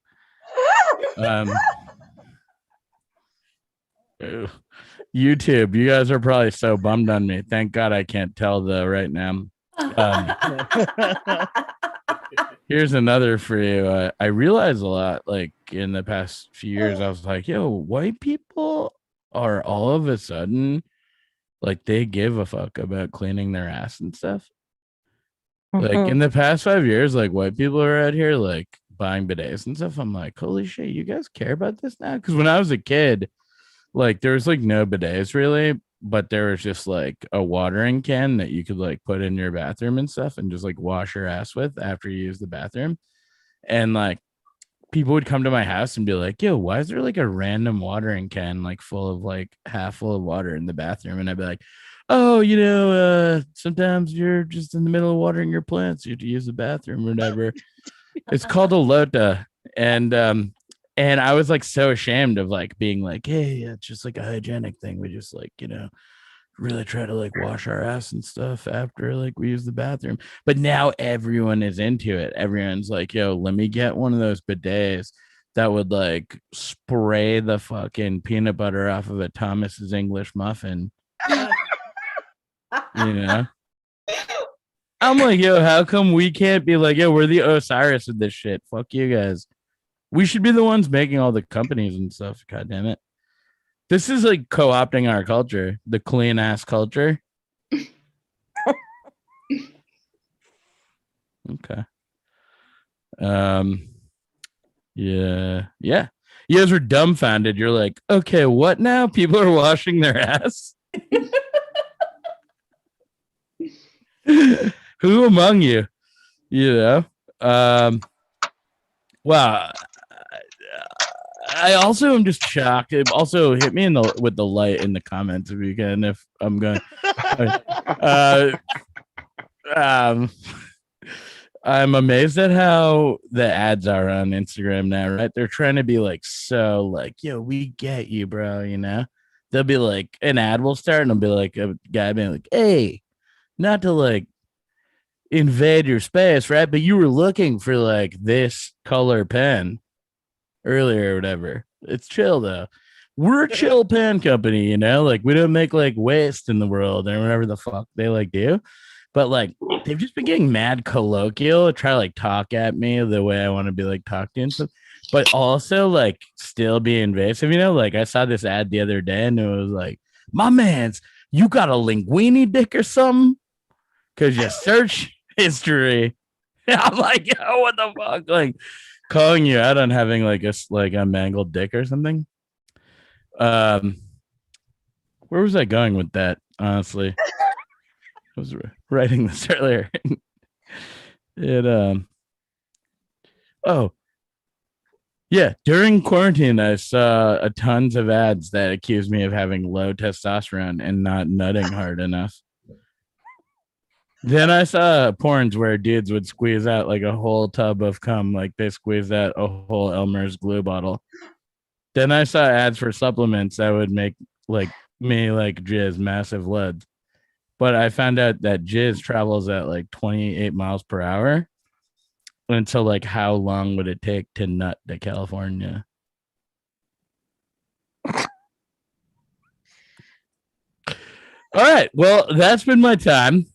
[SPEAKER 8] YouTube, you guys are probably so bummed on me. Thank God I can't tell though right now. Here's another for you. I realized a lot like in the past few years. I was like, yo, white people are all of a sudden like they give a fuck about cleaning their ass and stuff. Like in the past 5 years, like white people are out here like buying bidets and stuff. I'm like, holy shit, you guys care about this now? Because when I was a kid, like there was like no bidets really, but there was just like a watering can that you could like put in your bathroom and stuff and just like wash your ass with after you use the bathroom. And like people would come to my house and be like, yo, why is there like a random watering can like full of like half full of water in the bathroom? And I'd be like, oh, sometimes you're just in the middle of watering your plants, you have to use the bathroom or whatever. It's called a lota. And I was like so ashamed of like being like, hey, it's just like a hygienic thing, we just like really try to like wash our ass and stuff after like we use the bathroom. But now everyone is into it. Everyone's like, yo, let me get one of those bidets that would like spray the fucking peanut butter off of a Thomas's English muffin. I'm like, yo, how come we can't be like, yo, we're the Osiris of this shit? Fuck you guys. We should be the ones making all the companies and stuff. God damn it. This is like co-opting our culture, the clean ass culture. Okay. Yeah. You guys were dumbfounded. You're like, okay, what now? People are washing their ass. Who among you? Wow. I also am just shocked. It also hit me with the light in the comments if you can. If I'm going, I'm amazed at how the ads are on Instagram now. Right, they're trying to be like so like, yo, we get you, bro. They'll be like an ad will start and it'll be like a guy being like, hey, not to like invade your space, right? But you were looking for like this color pen earlier or whatever. It's chill though. We're a chill pen company, like we don't make like waste in the world or whatever the fuck they like do. But like they've just been getting mad colloquial, try to like talk at me the way I want to be like talked to and stuff, but also like still be invasive. Like I saw this ad the other day and it was like, my man's, you got a linguini dick or something? Cause your search history. I'm like, yo, what the fuck? Like calling you out on having like a mangled dick or something. Where was I going with that? Honestly, I was writing this earlier. During quarantine, I saw tons of ads that accused me of having low testosterone and not nutting hard enough. Then I saw porns where dudes would squeeze out like a whole tub of cum, like they squeezed out a whole Elmer's glue bottle. Then I saw ads for supplements that would make like me like jizz massive leads. But I found out that jizz travels at like 28 miles per hour. And so like how long would it take to nut to California? All right. Well, that's been my time.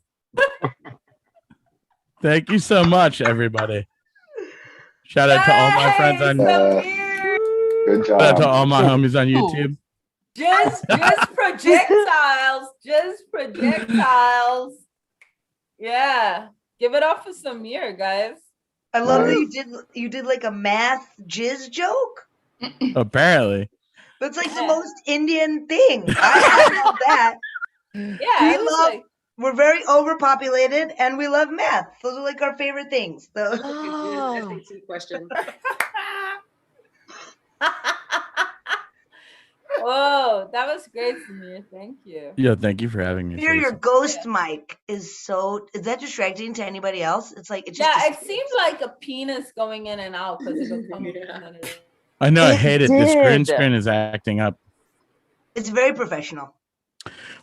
[SPEAKER 8] Thank you so much, everybody. Shout out to all my friends on
[SPEAKER 2] good job.
[SPEAKER 8] Shout out to all my homies on YouTube.
[SPEAKER 1] Just projectiles. Just projectiles. Yeah. Give it up for Samir, guys.
[SPEAKER 3] I love that you did like a math jizz joke.
[SPEAKER 8] Apparently.
[SPEAKER 3] That's like the most Indian thing. I love that.
[SPEAKER 1] Yeah.
[SPEAKER 3] We're very overpopulated and we love math. Those are like our favorite things. So.
[SPEAKER 10] SAT question.
[SPEAKER 1] Whoa, that was great, Samir. Thank you.
[SPEAKER 8] Yeah, thank you for having me.
[SPEAKER 3] Your ghost mic is that distracting to anybody else? It's like it
[SPEAKER 1] seems like a penis going in and out because it'll come
[SPEAKER 8] I know, I hate it. The green screen is acting up.
[SPEAKER 3] It's very professional.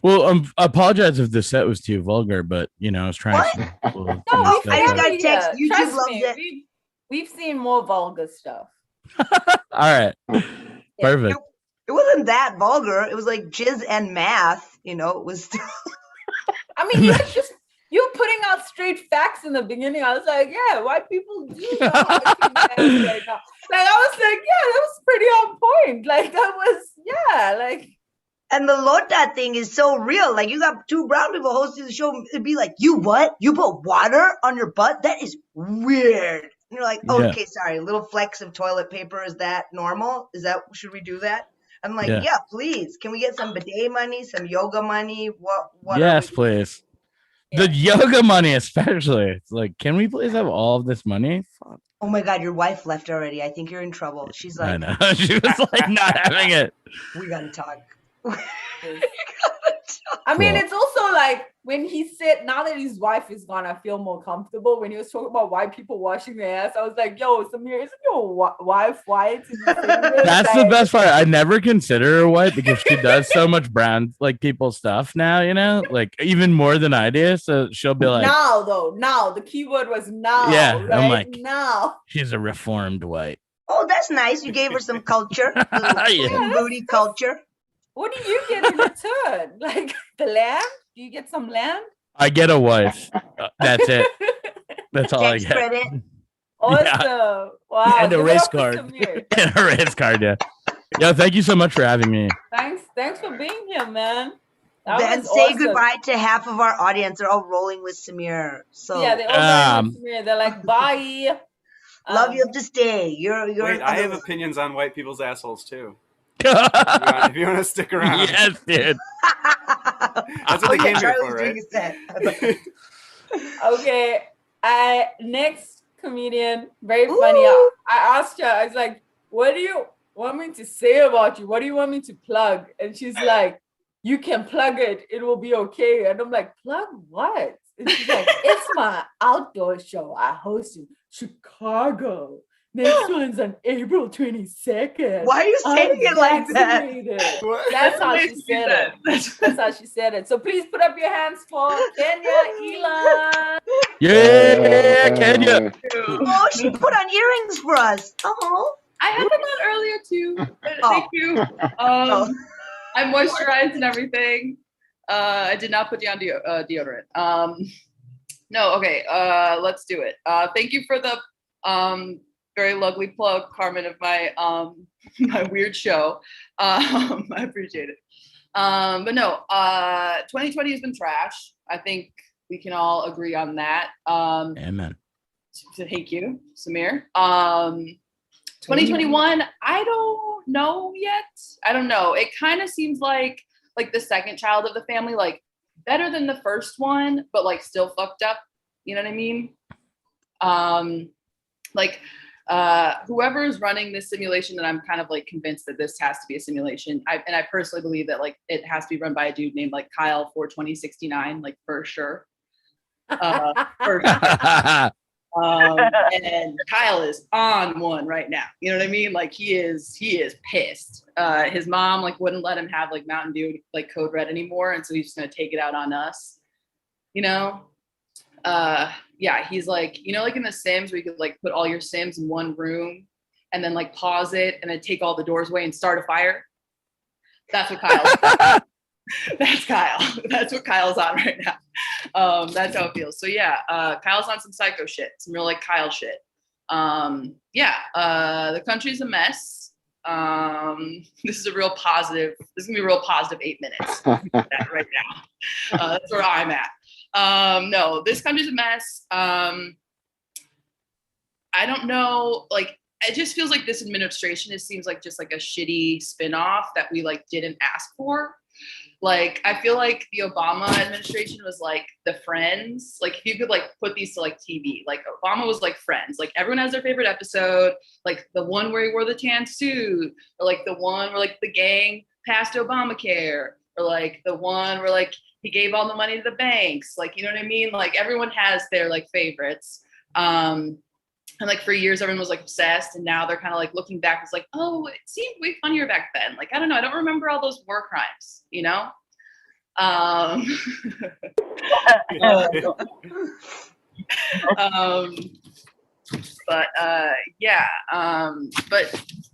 [SPEAKER 8] Well, I apologize if the set was too vulgar, but I was trying to.
[SPEAKER 3] I just got text. YouTube loves it.
[SPEAKER 1] We've seen more vulgar stuff.
[SPEAKER 8] All right, perfect.
[SPEAKER 3] It wasn't that vulgar. It was like jizz and math. It was.
[SPEAKER 1] I mean, you're putting out straight facts in the beginning. I was like, yeah, white people do know how to keep math right now. Like I was like, yeah, that was pretty on point. Like that was, yeah, like.
[SPEAKER 3] And the lota thing is so real. Like you got two brown people hosting the show. It'd be like, you what? You put water on your butt? That is weird. And you're like, okay, sorry. Little flecks of toilet paper. Is that normal? Should we do that? I'm like, yeah, please. Can we get some bidet money, some yoga money? What
[SPEAKER 8] yes, please. Yeah. The yoga money, especially. It's like, can we please have all of this money? Fuck.
[SPEAKER 3] Oh my God, your wife left already. I think you're in trouble. She's
[SPEAKER 8] I
[SPEAKER 3] like,
[SPEAKER 8] know. She was like not having it.
[SPEAKER 3] we gotta talk.
[SPEAKER 1] I mean,
[SPEAKER 8] Well-
[SPEAKER 1] it's also like when he said, now that his wife is gone, I feel more comfortable. When he was talking about white people washing their ass, I was like, yo, Samir, isn't your wife white?
[SPEAKER 8] That's the best part. I never consider her white because she does so much brown like people stuff now, you know, like even more than I do. So she'll be like,
[SPEAKER 1] now, though, now. The keyword was now.
[SPEAKER 8] yeah,
[SPEAKER 1] right?
[SPEAKER 8] I'm like,
[SPEAKER 1] now.
[SPEAKER 8] she's a reformed white.
[SPEAKER 3] Oh, that's nice. You gave her some culture,
[SPEAKER 8] Yeah.
[SPEAKER 3] booty culture.
[SPEAKER 1] What do you get in return? Like the lamb? Do you get some lamb?
[SPEAKER 8] I get a wife. That's it. That's all
[SPEAKER 3] Tax
[SPEAKER 8] I get.
[SPEAKER 3] credit.
[SPEAKER 1] Awesome.
[SPEAKER 8] Yeah.
[SPEAKER 1] Wow.
[SPEAKER 9] And a
[SPEAKER 1] Give it
[SPEAKER 9] race
[SPEAKER 1] up for
[SPEAKER 9] card.
[SPEAKER 1] Samir.
[SPEAKER 8] And a race card, yeah. Yo, thank you so much for having me.
[SPEAKER 1] Thanks for being here, man. That
[SPEAKER 3] Then
[SPEAKER 1] was
[SPEAKER 3] say
[SPEAKER 1] awesome.
[SPEAKER 3] goodbye to half of our audience. They're all rolling with Samir. So
[SPEAKER 1] Yeah, they all going with Samir. They're like, bye.
[SPEAKER 3] love you have to stay. You're
[SPEAKER 6] Wait, I have opinions on white people's assholes too. If you want to stick around.
[SPEAKER 8] Yes, dude.
[SPEAKER 6] That's what they came here for, right?
[SPEAKER 1] Okay. Next comedian, very funny. I asked her, I was like, what do you want me to say about you? What do you want me to plug? And she's like, you can plug it. It will be okay. And I'm like, plug what? And she's like, it's my outdoor show I host in Chicago. Next one's on April 22nd.
[SPEAKER 3] Why are you saying it like that?
[SPEAKER 1] That's how she said it. That's how she said it. So please put up your hands for Kenya Elon.
[SPEAKER 8] Yeah, Kenya.
[SPEAKER 3] Oh, she put on earrings for us. Oh.
[SPEAKER 7] I had them on earlier too. Thank you. I moisturized and everything. I did not put down deodorant. No, okay. Let's do it. Thank you for the very lovely plug, Carmen, of my my weird show. I appreciate it. But no, 2020 has been trash. I think we can all agree on that.
[SPEAKER 8] Amen.
[SPEAKER 1] So thank you, Samir. 2021, I don't know yet. I don't know. It kind of seems like the second child of the family, like better than the first one, but like still fucked up. You know what I mean? Whoever is running this simulation, that I'm kind of like convinced that this has to be a simulation. I personally believe that like it has to be run by a dude named like Kyle 42069, like for sure. For sure. And Kyle is on one right now. You know what I mean? Like he is pissed. His mom like wouldn't let him have like Mountain Dew like Code Red anymore, and so he's just gonna take it out on us. You know? Yeah, he's like, you know, like in The Sims where you could like put all your Sims in one room and then like pause it and then take all the doors away and start a fire. That's what Kyle. That's Kyle. That's what Kyle's on right now. That's how it feels. So yeah, Kyle's on some psycho shit, some real like Kyle shit. The country's a mess. This is a real positive. This is gonna be a real positive 8 minutes right now. That's where I'm at. No, this country's a mess. I don't know. Like, it just feels like this administration, it seems like just like a shitty spinoff that we like didn't ask for. Like, I feel like the Obama administration was like the Friends. Like, if you could like put these to like TV, like Obama was like Friends. Like everyone has their favorite episode. Like the one where he wore the tan suit, or like the one where like the gang passed Obamacare, or like the one where like he gave all the money to the banks. Like, you know what I mean? Like everyone has their like favorites. And like for years, everyone was like obsessed. And now they're kind of like looking back. It's like, oh, it seemed way funnier back then. Like, I don't know. I don't remember all those war crimes, you know? But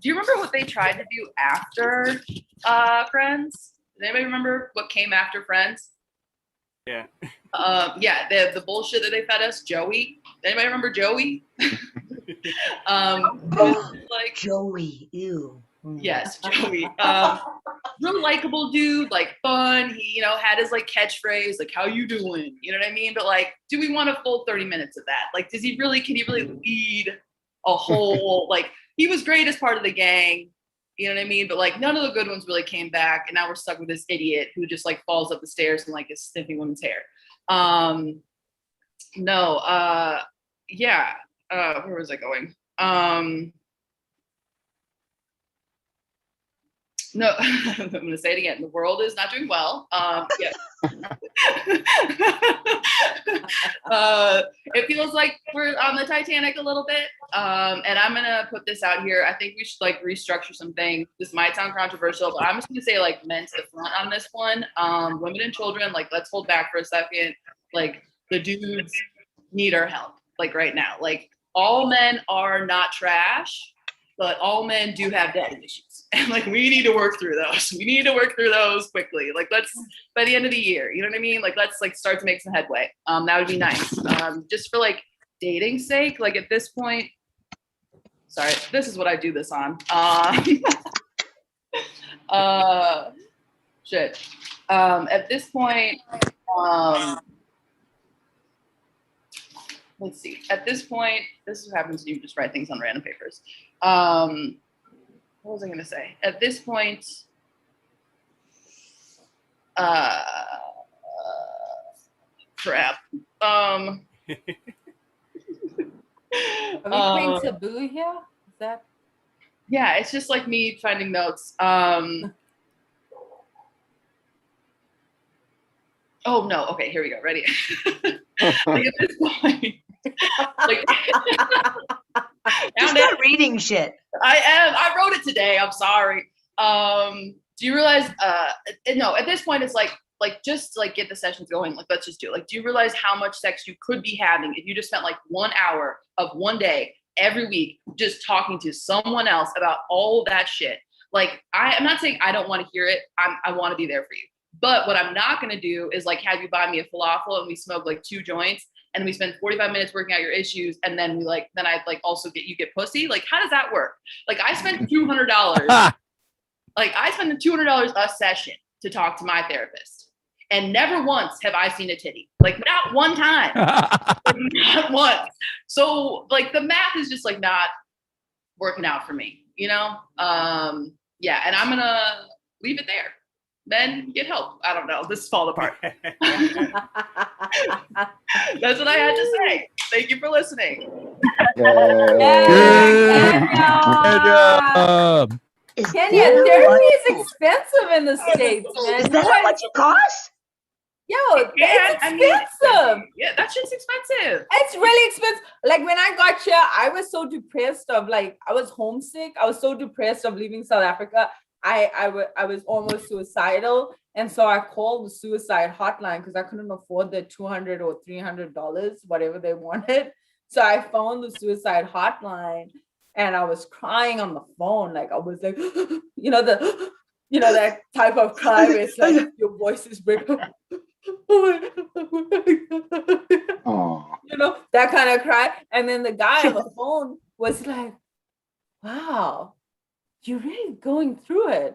[SPEAKER 1] do you remember what they tried to do after Friends? Does anybody remember what came after Friends?
[SPEAKER 6] Yeah.
[SPEAKER 1] The bullshit that they fed us, Joey. Anybody remember Joey?
[SPEAKER 3] Like Joey, ew.
[SPEAKER 1] Yes, Joey. Real likable dude, like fun. He, you know, had his like catchphrase, like "How you doing?" You know what I mean? But like, do we want a full 30 minutes of that? Like, can he really lead a whole? Like, he was great as part of the gang. You know what I mean? But like, none of the good ones really came back, and now we're stuck with this idiot who just like falls up the stairs and like is sniffing women's hair.
[SPEAKER 7] where was I going? No, I'm going to say it again. The world is not doing well. Yeah. It feels like we're on the Titanic a little bit. And I'm going to put this out here. I think we should like restructure some things. This might sound controversial, but I'm just going to say like men to the front on this one. Women and children, like let's hold back for a second. Like the dudes need our help, like right now. Like all men are not trash, but all men do have daddy issues. And like, we need to work through those. We need to work through those quickly. Like, let's, by the end of the year, you know what I mean? Like, let's like start to make some headway. That would be nice. Just for like dating's sake, like at this point, sorry, this is what I do this on. Shit. At this point, let's see. At this point, this is what happens when you just write things on random papers. What was I going to say? At this point, crap.
[SPEAKER 1] Are we playing taboo here? Is that?
[SPEAKER 7] Yeah, it's just like me finding notes. Oh no. Okay, here we go. Ready? Like at this point, like,
[SPEAKER 3] just not reading shit.
[SPEAKER 7] I am. I wrote it today. I'm sorry. Do you realize? No. At this point, it's like just like get the sessions going. Like let's just do it. Like, do you realize how much sex you could be having if you just spent like 1 hour of one day every week just talking to someone else about all that shit? Like, I'm not saying I don't want to hear it. I want to be there for you. But what I'm not going to do is like have you buy me a falafel and we smoke like 2 joints and we spend 45 minutes working out your issues and then I like also get pussy. Like, how does that work? Like, I spent $200. Like, I spent $200 a session to talk to my therapist, and never once have I seen a titty. Like, not one time. Like, not once. So like the math is just like not working out for me, you know? Yeah, and I'm gonna leave it there. Men, get help. I don't know. This is falling apart. That's what I had to say. Thank you for listening.
[SPEAKER 1] Kenya, therapy is expensive in the States, man.
[SPEAKER 3] Is that how much it costs?
[SPEAKER 1] Yo, it's expensive.
[SPEAKER 7] Yeah, that shit's expensive.
[SPEAKER 1] It's really expensive. Like when I got here, I was so depressed of like, I was homesick. I was so depressed of leaving South Africa. I was almost suicidal. And so I called the suicide hotline because I couldn't afford the $200 or $300, whatever they wanted. So I phoned the suicide hotline and I was crying on the phone. Like I was like, that type of cry where it's like your voice is breaking. That kind of cry. And then the guy on the phone was like, wow, you're really going through it.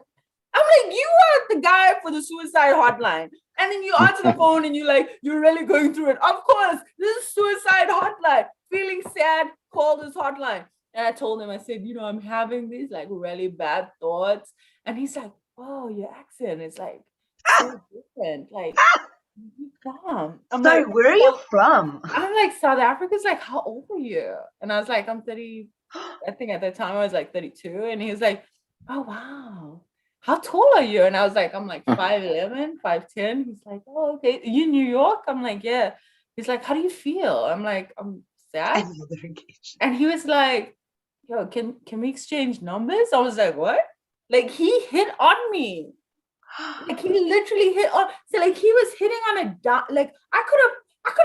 [SPEAKER 1] I'm like, you are the guy for the suicide hotline. And then you answer the phone and you're like, you're really going through it. Of course, this is suicide hotline. Feeling sad, call this hotline. And I told him, I said, I'm having these like really bad thoughts. And he's like, oh, your accent is like so different. Like, dumb. I'm
[SPEAKER 3] sorry,
[SPEAKER 1] like,
[SPEAKER 3] where are you from?
[SPEAKER 1] I'm like, South Africa's like, how old are you? And I was like, I'm 30. I think at that time I was like 32. And he was like, oh, wow. How tall are you? And I was like, I'm like 5'11", 5'10". He's like, oh, okay. You in New York? I'm like, yeah. He's like, how do you feel? I'm like, I'm sad. And he was like, yo, can we exchange numbers? I was like, what? Like he hit on me. Like he literally hit on. So like he was hitting on like I could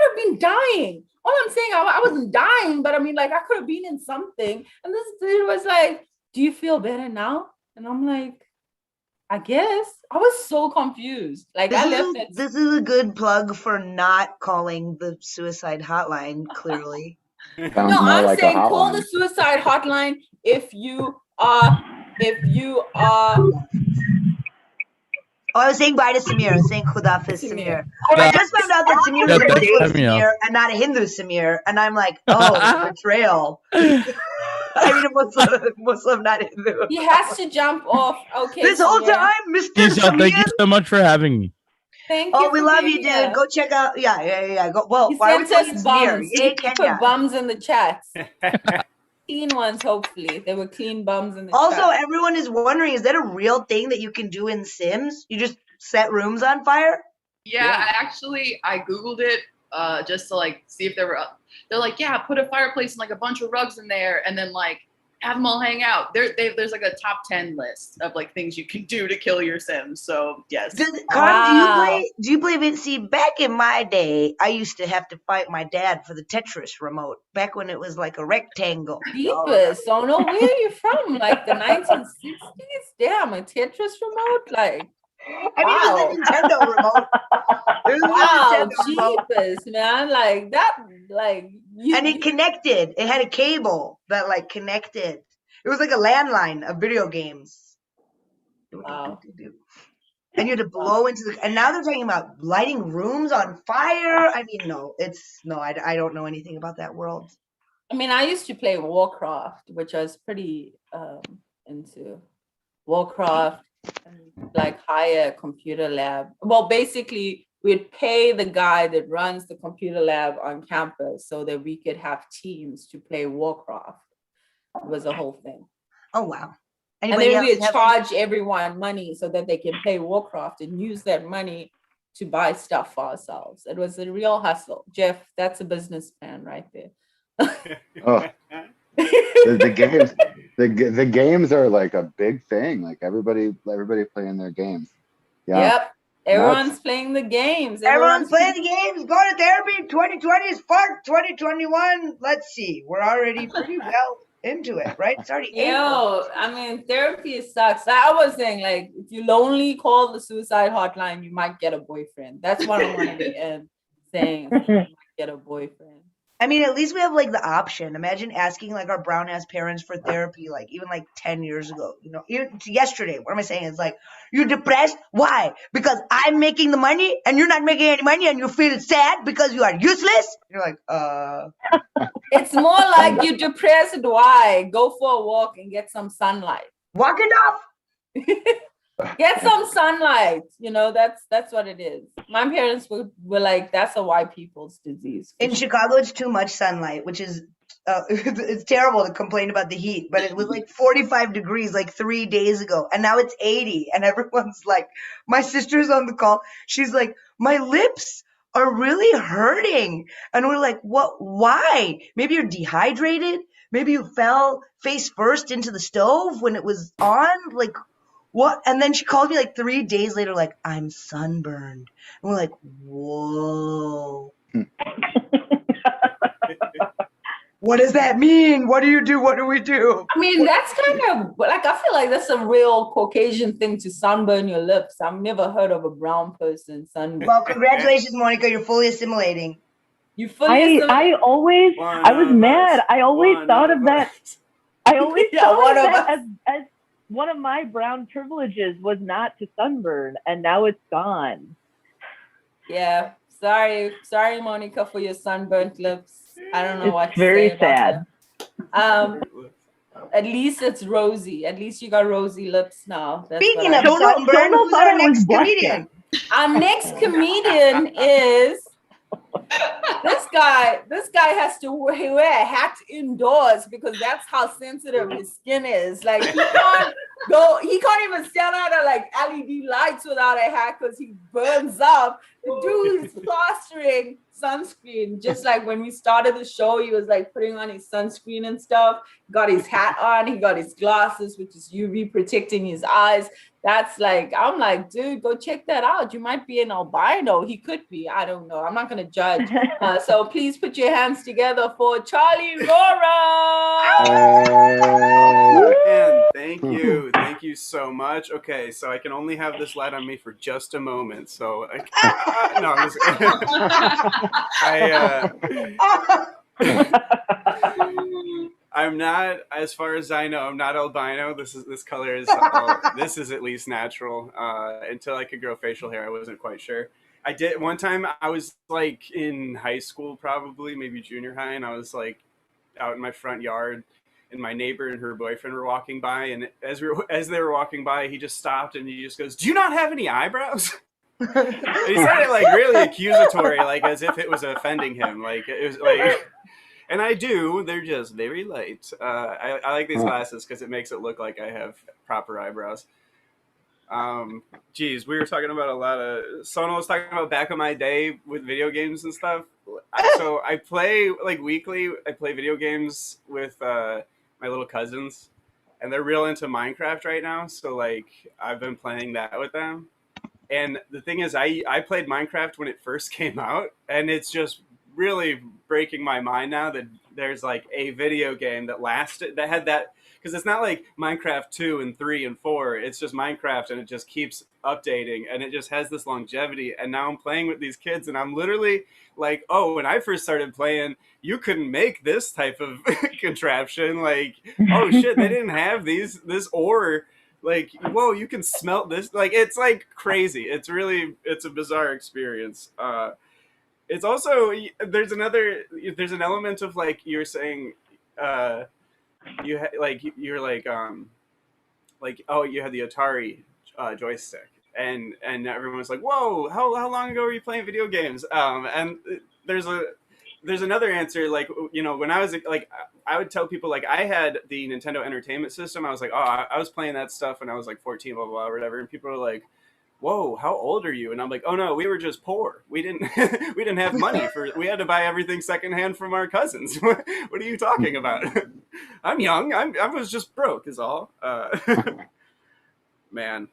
[SPEAKER 1] have been dying. All I'm saying, I wasn't dying, but I mean, like I could have been in something. And this dude was like, do you feel better now? And I'm like, I guess. I was so confused. Like
[SPEAKER 3] this is a good plug for not calling the suicide hotline, clearly.
[SPEAKER 1] No, I'm like saying call the suicide hotline if you are.
[SPEAKER 3] Oh, I was saying bye to Samir. I was saying Khudafis Samir. I just found out that Samir is a Muslim Samir and not a Hindu Samir. And I'm like, oh, betrayal. I mean, a Muslim, not Hindu.
[SPEAKER 1] He has to jump off. Okay.
[SPEAKER 3] This whole time, Mr. Samir.
[SPEAKER 8] Thank you so much for having me.
[SPEAKER 1] Thank
[SPEAKER 3] Oh,
[SPEAKER 1] you
[SPEAKER 3] we
[SPEAKER 1] for
[SPEAKER 3] love
[SPEAKER 1] being
[SPEAKER 3] you, dude.
[SPEAKER 1] here.
[SPEAKER 3] Go check out. Yeah. Go. Well,
[SPEAKER 1] He
[SPEAKER 3] why are we
[SPEAKER 1] sent
[SPEAKER 3] playing
[SPEAKER 1] us
[SPEAKER 3] Samir?
[SPEAKER 1] bums.
[SPEAKER 3] Yay,
[SPEAKER 1] He put
[SPEAKER 3] Kenya.
[SPEAKER 1] bums in the chats. Clean ones, hopefully. There were clean bums in the
[SPEAKER 3] Also,
[SPEAKER 1] chat.
[SPEAKER 3] everyone is wondering, is that a real thing that you can do in Sims? You just set rooms on fire?
[SPEAKER 7] Yeah, I Googled it just to like see if there were. They're like, yeah, put a fireplace and like a bunch of rugs in there, and then like have them all hang out. There's like a top 10 list of like things you can do to kill your Sims. So yes.
[SPEAKER 3] Carm, do you play See, back in my day, I used to have to fight my dad for the Tetris remote. Back when it was like a rectangle.
[SPEAKER 1] Deepest. Oh no, where are you from? Like the 1960s? Damn, a Tetris remote? Like,
[SPEAKER 3] I mean, it was a Nintendo remote.
[SPEAKER 1] Wow, jeepers, man. Like that, like
[SPEAKER 3] and it connected. It had a cable that like connected. It was like a landline of video games.
[SPEAKER 1] Wow.
[SPEAKER 3] And you had to blow into the. And now they're talking about lighting rooms on fire. I mean, I don't know anything about that world.
[SPEAKER 1] I mean, I used to play Warcraft, which I was pretty into. Warcraft, and like hire a computer lab. Well, basically, we'd pay the guy that runs the computer lab on campus so that we could have teams to play Warcraft. It was a whole thing.
[SPEAKER 3] Oh wow.
[SPEAKER 1] And then we'd charge everyone money so that they can play Warcraft and use that money to buy stuff for ourselves. It was a real hustle. Jeff, that's a business plan right there.
[SPEAKER 2] Oh. the games are like a big thing. Like everybody playing their games. Yeah.
[SPEAKER 1] Yep. Everyone's playing the games.
[SPEAKER 3] Everyone's playing the games. Go to therapy. 2020 is fucked. 2021. Let's see. We're already pretty well into it, right? It's already April.
[SPEAKER 1] I mean, therapy sucks. I was saying, like, if you lonely, call the suicide hotline, you might get a boyfriend. That's what I wanted to end saying. You might get a boyfriend.
[SPEAKER 3] I mean, at least we have like the option. Imagine asking like our brown ass parents for therapy, like even like 10 years ago, even yesterday. What am I saying? It's like, you're depressed. Why? Because I'm making the money and you're not making any money and you feel sad because you are useless. You're like,
[SPEAKER 1] It's more like you're depressed. Why? Go for a walk and get some sunlight.
[SPEAKER 3] Walk it off.
[SPEAKER 1] Get some sunlight. That's what it is. My parents were like, that's a white people's disease.
[SPEAKER 3] In Chicago, it's too much sunlight, which is it's terrible to complain about the heat, but it was like 45 degrees like 3 days ago, and now it's 80, and everyone's like, my sister's on the call. She's like, my lips are really hurting, and we're like, what? Why? Maybe you're dehydrated. Maybe you fell face first into the stove when it was on. Like, what? And then she called me like 3 days later, like, I'm sunburned. And we're like, whoa. What does that mean? What do you do? What do we do?
[SPEAKER 1] I mean, that's kind of like, I feel like that's a real Caucasian thing to sunburn your lips. I've never heard of a brown person sunburn.
[SPEAKER 3] Well, congratulations, Monica. You're fully assimilating.
[SPEAKER 11] I was mad. I always thought of that. I always thought of that as one of my brown privileges was not to sunburn, and now it's gone.
[SPEAKER 1] Yeah, sorry, Monica, for your sunburnt lips. I don't know what to
[SPEAKER 11] very
[SPEAKER 1] say
[SPEAKER 11] sad.
[SPEAKER 1] At least it's rosy. At least you got rosy lips now.
[SPEAKER 3] Speaking of sunburn, who's our next comedian?
[SPEAKER 1] Our next comedian is this guy has to wear a hat indoors because that's how sensitive his skin is. Like he can't even stand under like LED lights without a hat because he burns up. The dude is plastering sunscreen. Just like when we started the show, he was like putting on his sunscreen and stuff. Got his hat on, he got his glasses, which is UV protecting his eyes. That's like, I'm like, dude, go check that out. You might be an albino. He could be. I don't know. I'm not going to judge. So please put your hands together for Charlie Rora.
[SPEAKER 6] And thank you. Thank you so much. Okay, so I can only have this light on me for just a moment. So, no, I'm just... I'm not, as far as I know, I'm not albino. This color is, this is at least natural. Until I could grow facial hair, I wasn't quite sure. I did one time. I was like in high school, probably maybe junior high, and I was like out in my front yard, and my neighbor and her boyfriend were walking by, and as they were walking by, he just stopped and he just goes, "Do you not have any eyebrows?" He said it like really accusatory, like as if it was offending him. Like it was like, and I do. They're just very light. I like these glasses because it makes it look like I have proper eyebrows. Geez, we were talking about a lot of. Sona was talking about back in my day with video games and stuff. So I play like weekly. I play video games with my little cousins, and they're real into Minecraft right now. So like I've been playing that with them. And the thing is, I played Minecraft when it first came out, and it's just really breaking my mind now that there's like a video game that lasted, that had that, because it's not like Minecraft 2 and 3 and 4, it's just Minecraft and it just keeps updating and it just has this longevity. And now I'm playing with these kids and I'm literally like, oh, when I first started playing, you couldn't make this type of contraption. Like, oh shit, they didn't have this ore. Like, whoa, you can smelt this. Like, it's like crazy. It's a bizarre experience. It's also, there's an element of like, you're saying, you're like, oh, you had the Atari joystick. And everyone was like, whoa, how long ago were you playing video games? And there's another answer, like, you know, when I was like, I would tell people like I had the Nintendo Entertainment System. I was like, oh, I was playing that stuff when I was like 14, blah, blah, blah, or whatever. And people were like, whoa, how old are you? And I'm like, oh no, we were just poor. We didn't we didn't have money we had to buy everything secondhand from our cousins. What are you talking about? I'm young. I was just broke is all. Man,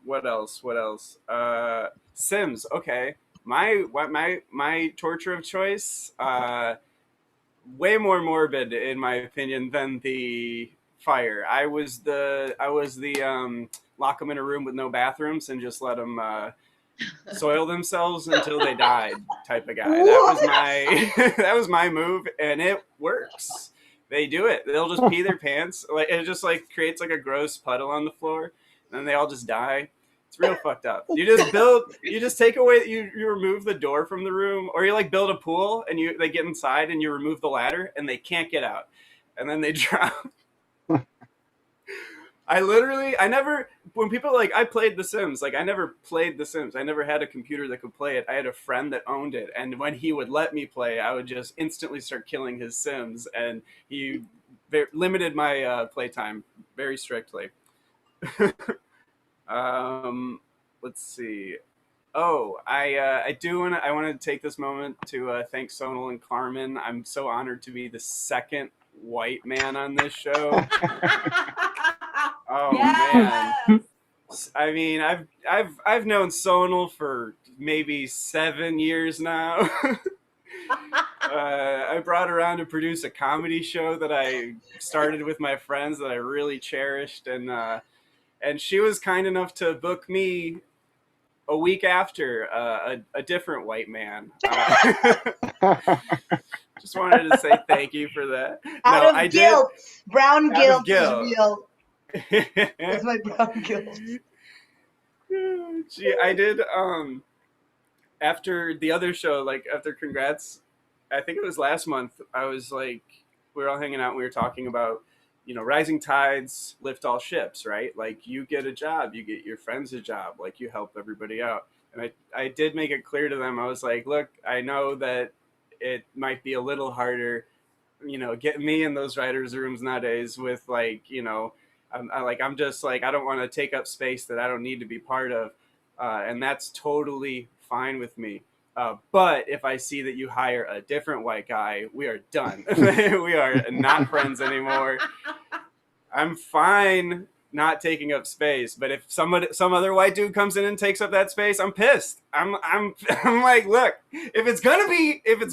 [SPEAKER 6] what else? Sims. Okay. My torture of choice, way more morbid in my opinion than the fire. I was the lock them in a room with no bathrooms and just let them soil themselves until they died type of guy. That was my move, and it works. They do it. They'll just pee their pants. Like it just like creates like a gross puddle on the floor, and then they all just die. It's real fucked up. You just take away, you remove the door from the room, or you like build a pool and they get inside and you remove the ladder and they can't get out, and then they drown. When people like, I played The Sims, like I never played The Sims. I never had a computer that could play it. I had a friend that owned it. And when he would let me play, I would just instantly start killing his Sims. And he limited my playtime very strictly. Let's see. Oh, I want to take this moment to thank Sonal and Carmen. I'm so honored to be the second white man on this show. Oh yes. Man. I mean, I've known Sonal for maybe 7 years now. I brought her on to produce a comedy show that I started with my friends that I really cherished, and she was kind enough to book me a week after a different white man. Just wanted to say thank you for that.
[SPEAKER 3] Out of guilt. Brown guilt is real. That's my brown guilt.
[SPEAKER 6] Gee, I did after the other show, like after Congrats, I think it was last month, I was like, we were all hanging out and we were talking about, you know, rising tides lift all ships, right? Like you get a job, you get your friends a job, like you help everybody out. And I did make it clear to them, I was like, look, I know that it might be a little harder, you know, getting me in those writers' rooms nowadays with like, you know, I'm just like, I don't want to take up space that I don't need to be part of. And that's totally fine with me. But if I see that you hire a different white guy, we are done. We are not friends anymore. I'm fine not taking up space, but if some other white dude comes in and takes up that space, I'm pissed. I'm like, look, if it's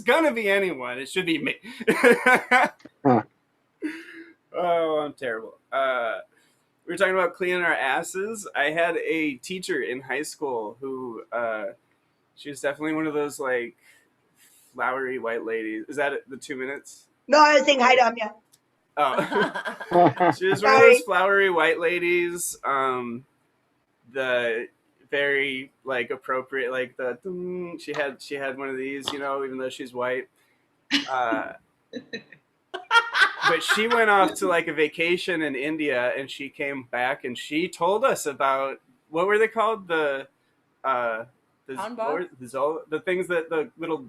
[SPEAKER 6] gonna be anyone, it should be me. Oh, I'm terrible. We were talking about cleaning our asses. I had a teacher in high school who she was definitely one of those like flowery white ladies. Is that the 2 minutes?
[SPEAKER 3] No, I was saying hi to Amya.
[SPEAKER 6] Oh, she was one of those flowery white ladies. The very like appropriate, like the she had one of these, you know, even though she's white. But she went off to like a vacation in India, and she came back and she told us about, what were they called? The the things that the little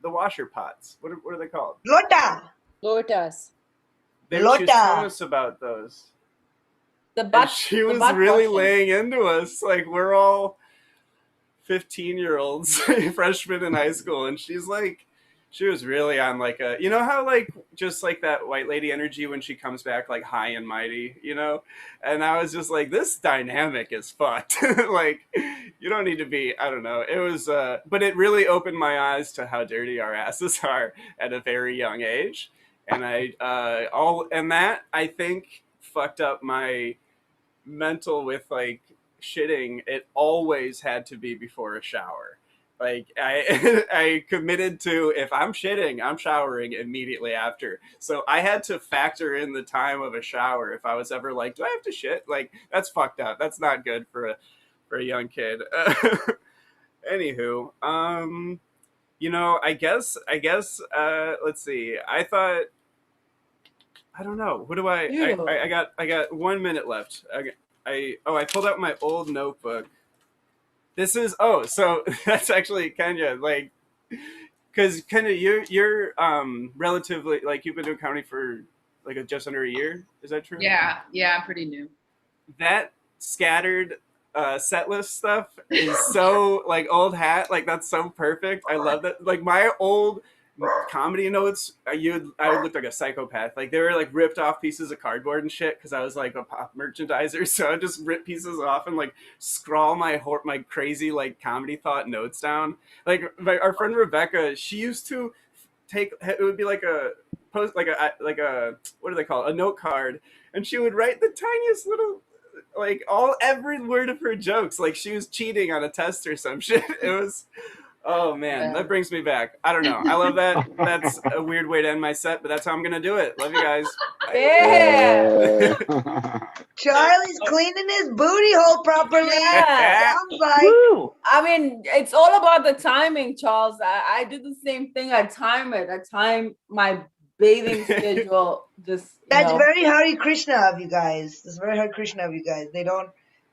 [SPEAKER 6] the washer pots. What are they called?
[SPEAKER 3] Lotas.
[SPEAKER 6] She was telling us about those. She was really laying into us. Like, we're all 15-year-olds, freshmen in high school, and she was really on like a, you know how like just like that white lady energy when she comes back like high and mighty, you know? And I was just like, this dynamic is fucked. Like, you don't need to be, I don't know. It was but it really opened my eyes to how dirty our asses are at a very young age. And that I think fucked up my mental with like shitting. It always had to be before a shower. Like I committed to, if I'm shitting, I'm showering immediately after. So I had to factor in the time of a shower if I was ever like, do I have to shit? Like, that's fucked up. That's not good for a young kid. Anywho, you know, I guess let's see. I thought, I don't know. What do I got 1 minute left. I pulled out my old notebook. This is so that's actually Kenya, like, because Kenya, you're relatively, like, you've been doing comedy for like just under a year. Is that true?
[SPEAKER 7] Yeah, I'm pretty new.
[SPEAKER 6] That scattered set list stuff is so like old hat. Like, that's so perfect. I love that. Like, my old comedy notes, I would look like a psychopath. Like, they were like ripped off pieces of cardboard and shit because I was like a pop merchandiser. So I just rip pieces off and like scrawl my crazy like comedy thought notes down. Like, our friend Rebecca, she used to take, it would be like a post, like a what do they call it? A note card, and she would write the tiniest little, like, every word of her jokes like she was cheating on a test or some shit. It was, oh man, that brings me back. I don't know. I love that. That's a weird way to end my set, but that's how I'm gonna do it. Love you guys.
[SPEAKER 1] Yeah.
[SPEAKER 3] Charlie's cleaning his booty hole properly.
[SPEAKER 1] Yeah.
[SPEAKER 3] Sounds like.
[SPEAKER 1] I mean, it's all about the timing, Charles. I do the same thing. I time it. I time my bathing schedule.
[SPEAKER 3] That's very Hare Krishna of you guys. That's very Hare Krishna of you guys. They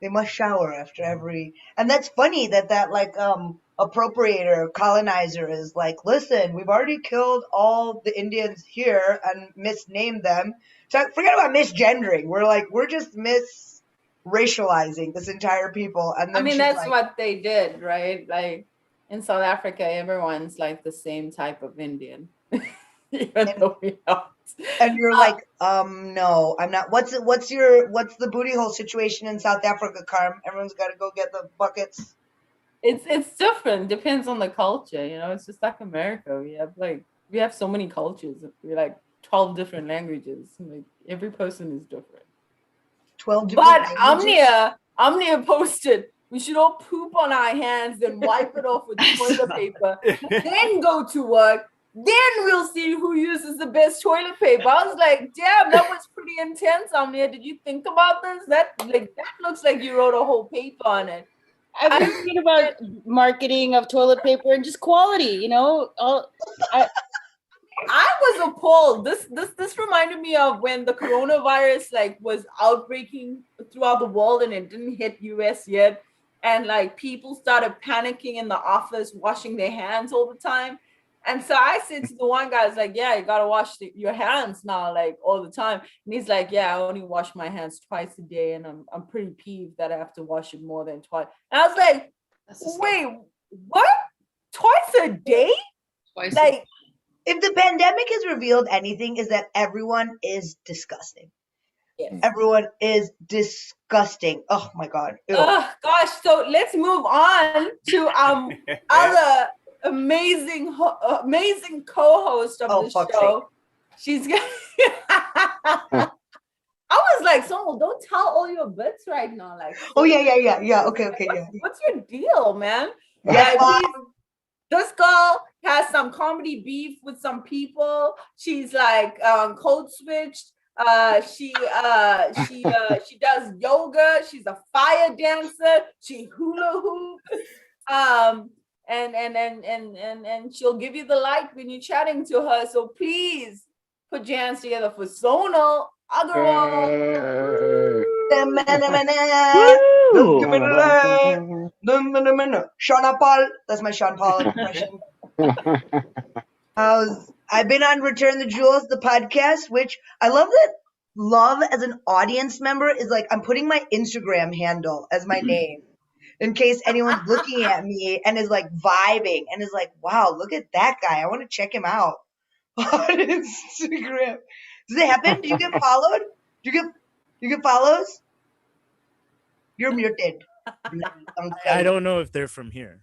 [SPEAKER 3] must shower after every, and that's funny that like appropriator, colonizer is like, listen, we've already killed all the Indians here and misnamed them. So forget about misgendering. We're just misracializing this entire people. And then
[SPEAKER 1] I mean, that's like, what they did, right? Like, in South Africa, everyone's like the same type of Indian. Even though we don't.
[SPEAKER 3] And you're like, no, I'm not. What's the booty hole situation in South Africa, Carm? Everyone's got to go get the buckets.
[SPEAKER 1] It's different. Depends on the culture, you know. It's just like America. We have so many cultures. We're like 12 different languages. Like, every person is different.
[SPEAKER 3] 12 different
[SPEAKER 1] languages. Omnia posted, we should all poop on our hands and wipe it off with toilet paper, then go to work. Then we'll see who uses the best toilet paper. I was like, damn, that was pretty intense, Omnia. Did you think about this? That looks like you wrote a whole paper on it.
[SPEAKER 12] I've been thinking about marketing of toilet paper and just quality, you know.
[SPEAKER 1] I was appalled. This reminded me of when the coronavirus like was outbreaking throughout the world and it didn't hit US yet. And like people started panicking in the office, washing their hands all the time. And so I said to the one guy, I was like, yeah, you got to wash your hands now, like all the time. And he's like, yeah, I only wash my hands twice a day. And I'm pretty peeved that I have to wash it more than twice. And I was like, wait, what? Twice a day?
[SPEAKER 3] Twice like, if the pandemic has revealed anything, is that everyone is disgusting. Yes. Everyone is disgusting. Oh my God.
[SPEAKER 1] Oh gosh. So let's move on to other amazing co-host of the show. She's got I was like, Somo, don't tell all your bits right now. Like,
[SPEAKER 3] oh yeah. Okay, yeah.
[SPEAKER 1] What's your deal, man? Yeah, this girl has some comedy beef with some people. She's like code switched. She does yoga. She's a fire dancer. She hula hoops. And she'll give you the light when you're chatting to her. So please put your hands together for Sonal Agarwal.
[SPEAKER 11] Ooh.
[SPEAKER 3] Give me the light. No. Sean Paul. That's my Sean Paul impression. I've been on Return the Jewels, the podcast, which I love that Love as an audience member is like, I'm putting my Instagram handle as my name in case anyone's looking at me and is like vibing and is like, wow, look at that guy. I want to check him out on Instagram. Does it happen? Do you get followed? Do you get follows? You're muted.
[SPEAKER 9] I don't know if they're from here.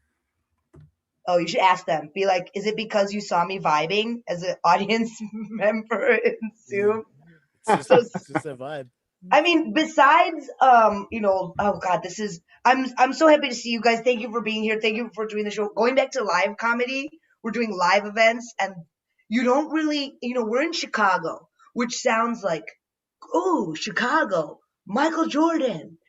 [SPEAKER 3] Oh, you should ask them. Be like, is it because you saw me vibing as an audience member in Zoom?
[SPEAKER 9] It's just a vibe.
[SPEAKER 3] I mean, besides, oh God, I'm so happy to see you guys. Thank you for being here. Thank you for doing the show. Going back to live comedy, we're doing live events, and you don't really, we're in Chicago, which sounds like, oh, Chicago, Michael Jordan,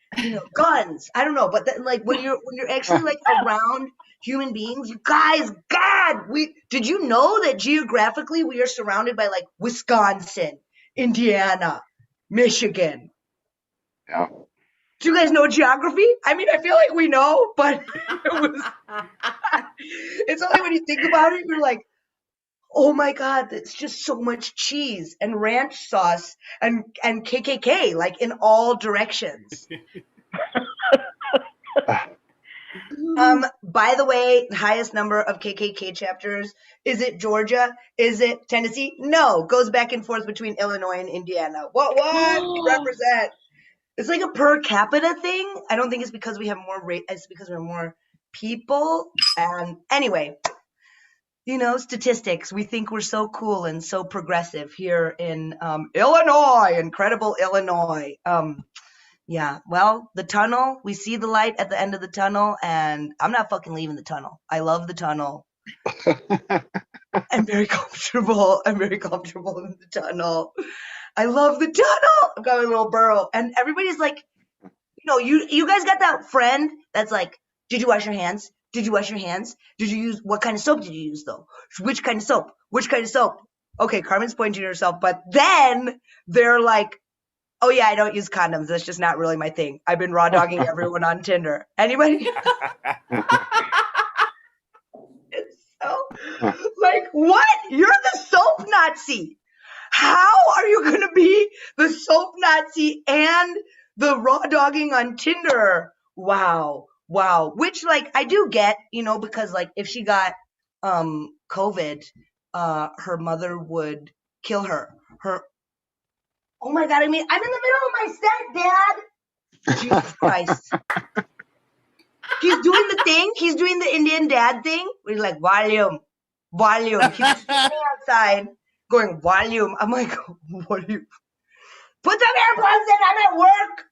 [SPEAKER 3] guns. I don't know, but then, like when you're actually like around human beings, you guys, God, did you know that geographically we are surrounded by like Wisconsin, Indiana, Michigan?
[SPEAKER 2] Yeah.
[SPEAKER 3] Do you guys know geography? I mean, I feel like we know, but it's only when you think about it, you're like, oh my God, it's just so much cheese and ranch sauce and KKK, like in all directions. By the way, the highest number of KKK chapters, is it Georgia? Is it Tennessee? No, goes back and forth between Illinois and Indiana. What? We represent. It's like a per capita thing. I don't think it's because we have more it's because we're more people. And anyway, statistics. We think we're so cool and so progressive here in Illinois, incredible Illinois. Yeah, well, the tunnel, we see the light at the end of the tunnel, and I'm not fucking leaving the tunnel. I love the tunnel. I'm very comfortable. I'm very comfortable in the tunnel. I love the tunnel. I've got my little burrow. And everybody's like, you guys got that friend that's like, did you wash your hands? Did you wash your hands? What kind of soap did you use though? Which kind of soap? Which kind of soap? Okay, Carmen's pointing to herself, but then they're like, oh yeah, I don't use condoms. That's just not really my thing. I've been raw dogging everyone on Tinder. Anybody? It's so like, what? You're the soap Nazi. How are you going to be the soap Nazi and the raw dogging on Tinder? Wow. Which like I do get, because like if she got COVID, her mother would kill her. Oh my God, I mean, I'm in the middle of my set, Dad. Jesus Christ. He's doing the thing. He's doing the Indian dad thing. We're like, volume. He's standing outside going, volume. I'm like, volume. Put some AirPods in. I'm at work.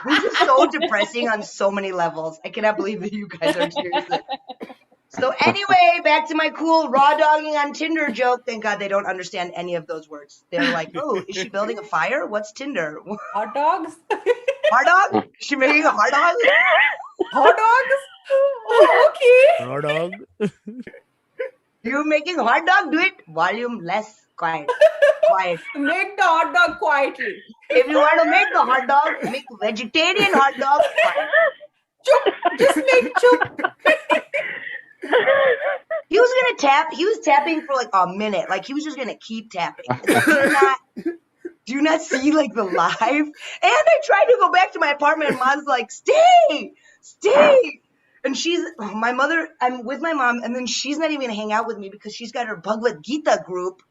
[SPEAKER 3] This is so depressing on so many levels. I cannot believe that you guys are seriously. So anyway, back to my cool raw dogging on Tinder joke. Thank God they don't understand any of those words. They're like, oh, is she building a fire? What's Tinder?
[SPEAKER 1] Hot dogs?
[SPEAKER 3] Hot dog? Is she making a hot dog?
[SPEAKER 1] Hot dogs? Oh, okay.
[SPEAKER 9] Hot dog.
[SPEAKER 3] You making hot dog? Do it. Volume less. Quiet.
[SPEAKER 1] Make the hot dog quietly.
[SPEAKER 3] If you want to make the hot dog, make vegetarian hot dog.
[SPEAKER 1] Chup. Just make chup.
[SPEAKER 3] He was gonna tap. He was tapping for like a minute. Like he was just gonna keep tapping. Do you not see like the live? And I tried to go back to my apartment, and Mom's like, "Stay." And my mother. I'm with my mom, and then she's not even gonna hang out with me because she's got her Bhagavad Gita group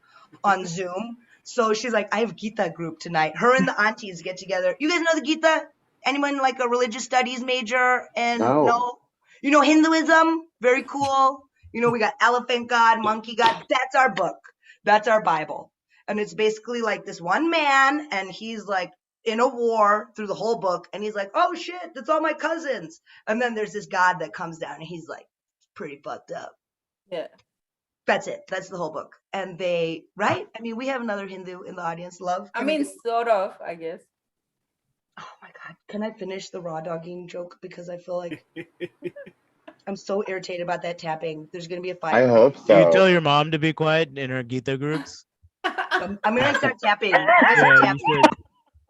[SPEAKER 3] on Zoom. So she's like, I have Gita group tonight. Her and the aunties get together. You guys know the Gita? Anyone like a religious studies major? And no. You know Hinduism? Very cool. We got elephant god, monkey god. That's our book. That's our Bible. And it's basically like this one man, and he's like in a war through the whole book. And he's like, oh shit, that's all my cousins. And then there's this god that comes down, and he's like, pretty fucked up.
[SPEAKER 1] Yeah.
[SPEAKER 3] That's it. That's the whole book. And right? I mean, we have another Hindu in the audience. Love.
[SPEAKER 1] Sort of, I guess.
[SPEAKER 3] Oh my God. Can I finish the raw dogging joke? Because I feel like I'm so irritated about that tapping. There's going to be a fight.
[SPEAKER 2] I hope so.
[SPEAKER 9] You tell your mom to be quiet in her Gita groups?
[SPEAKER 3] I'm going to start tapping.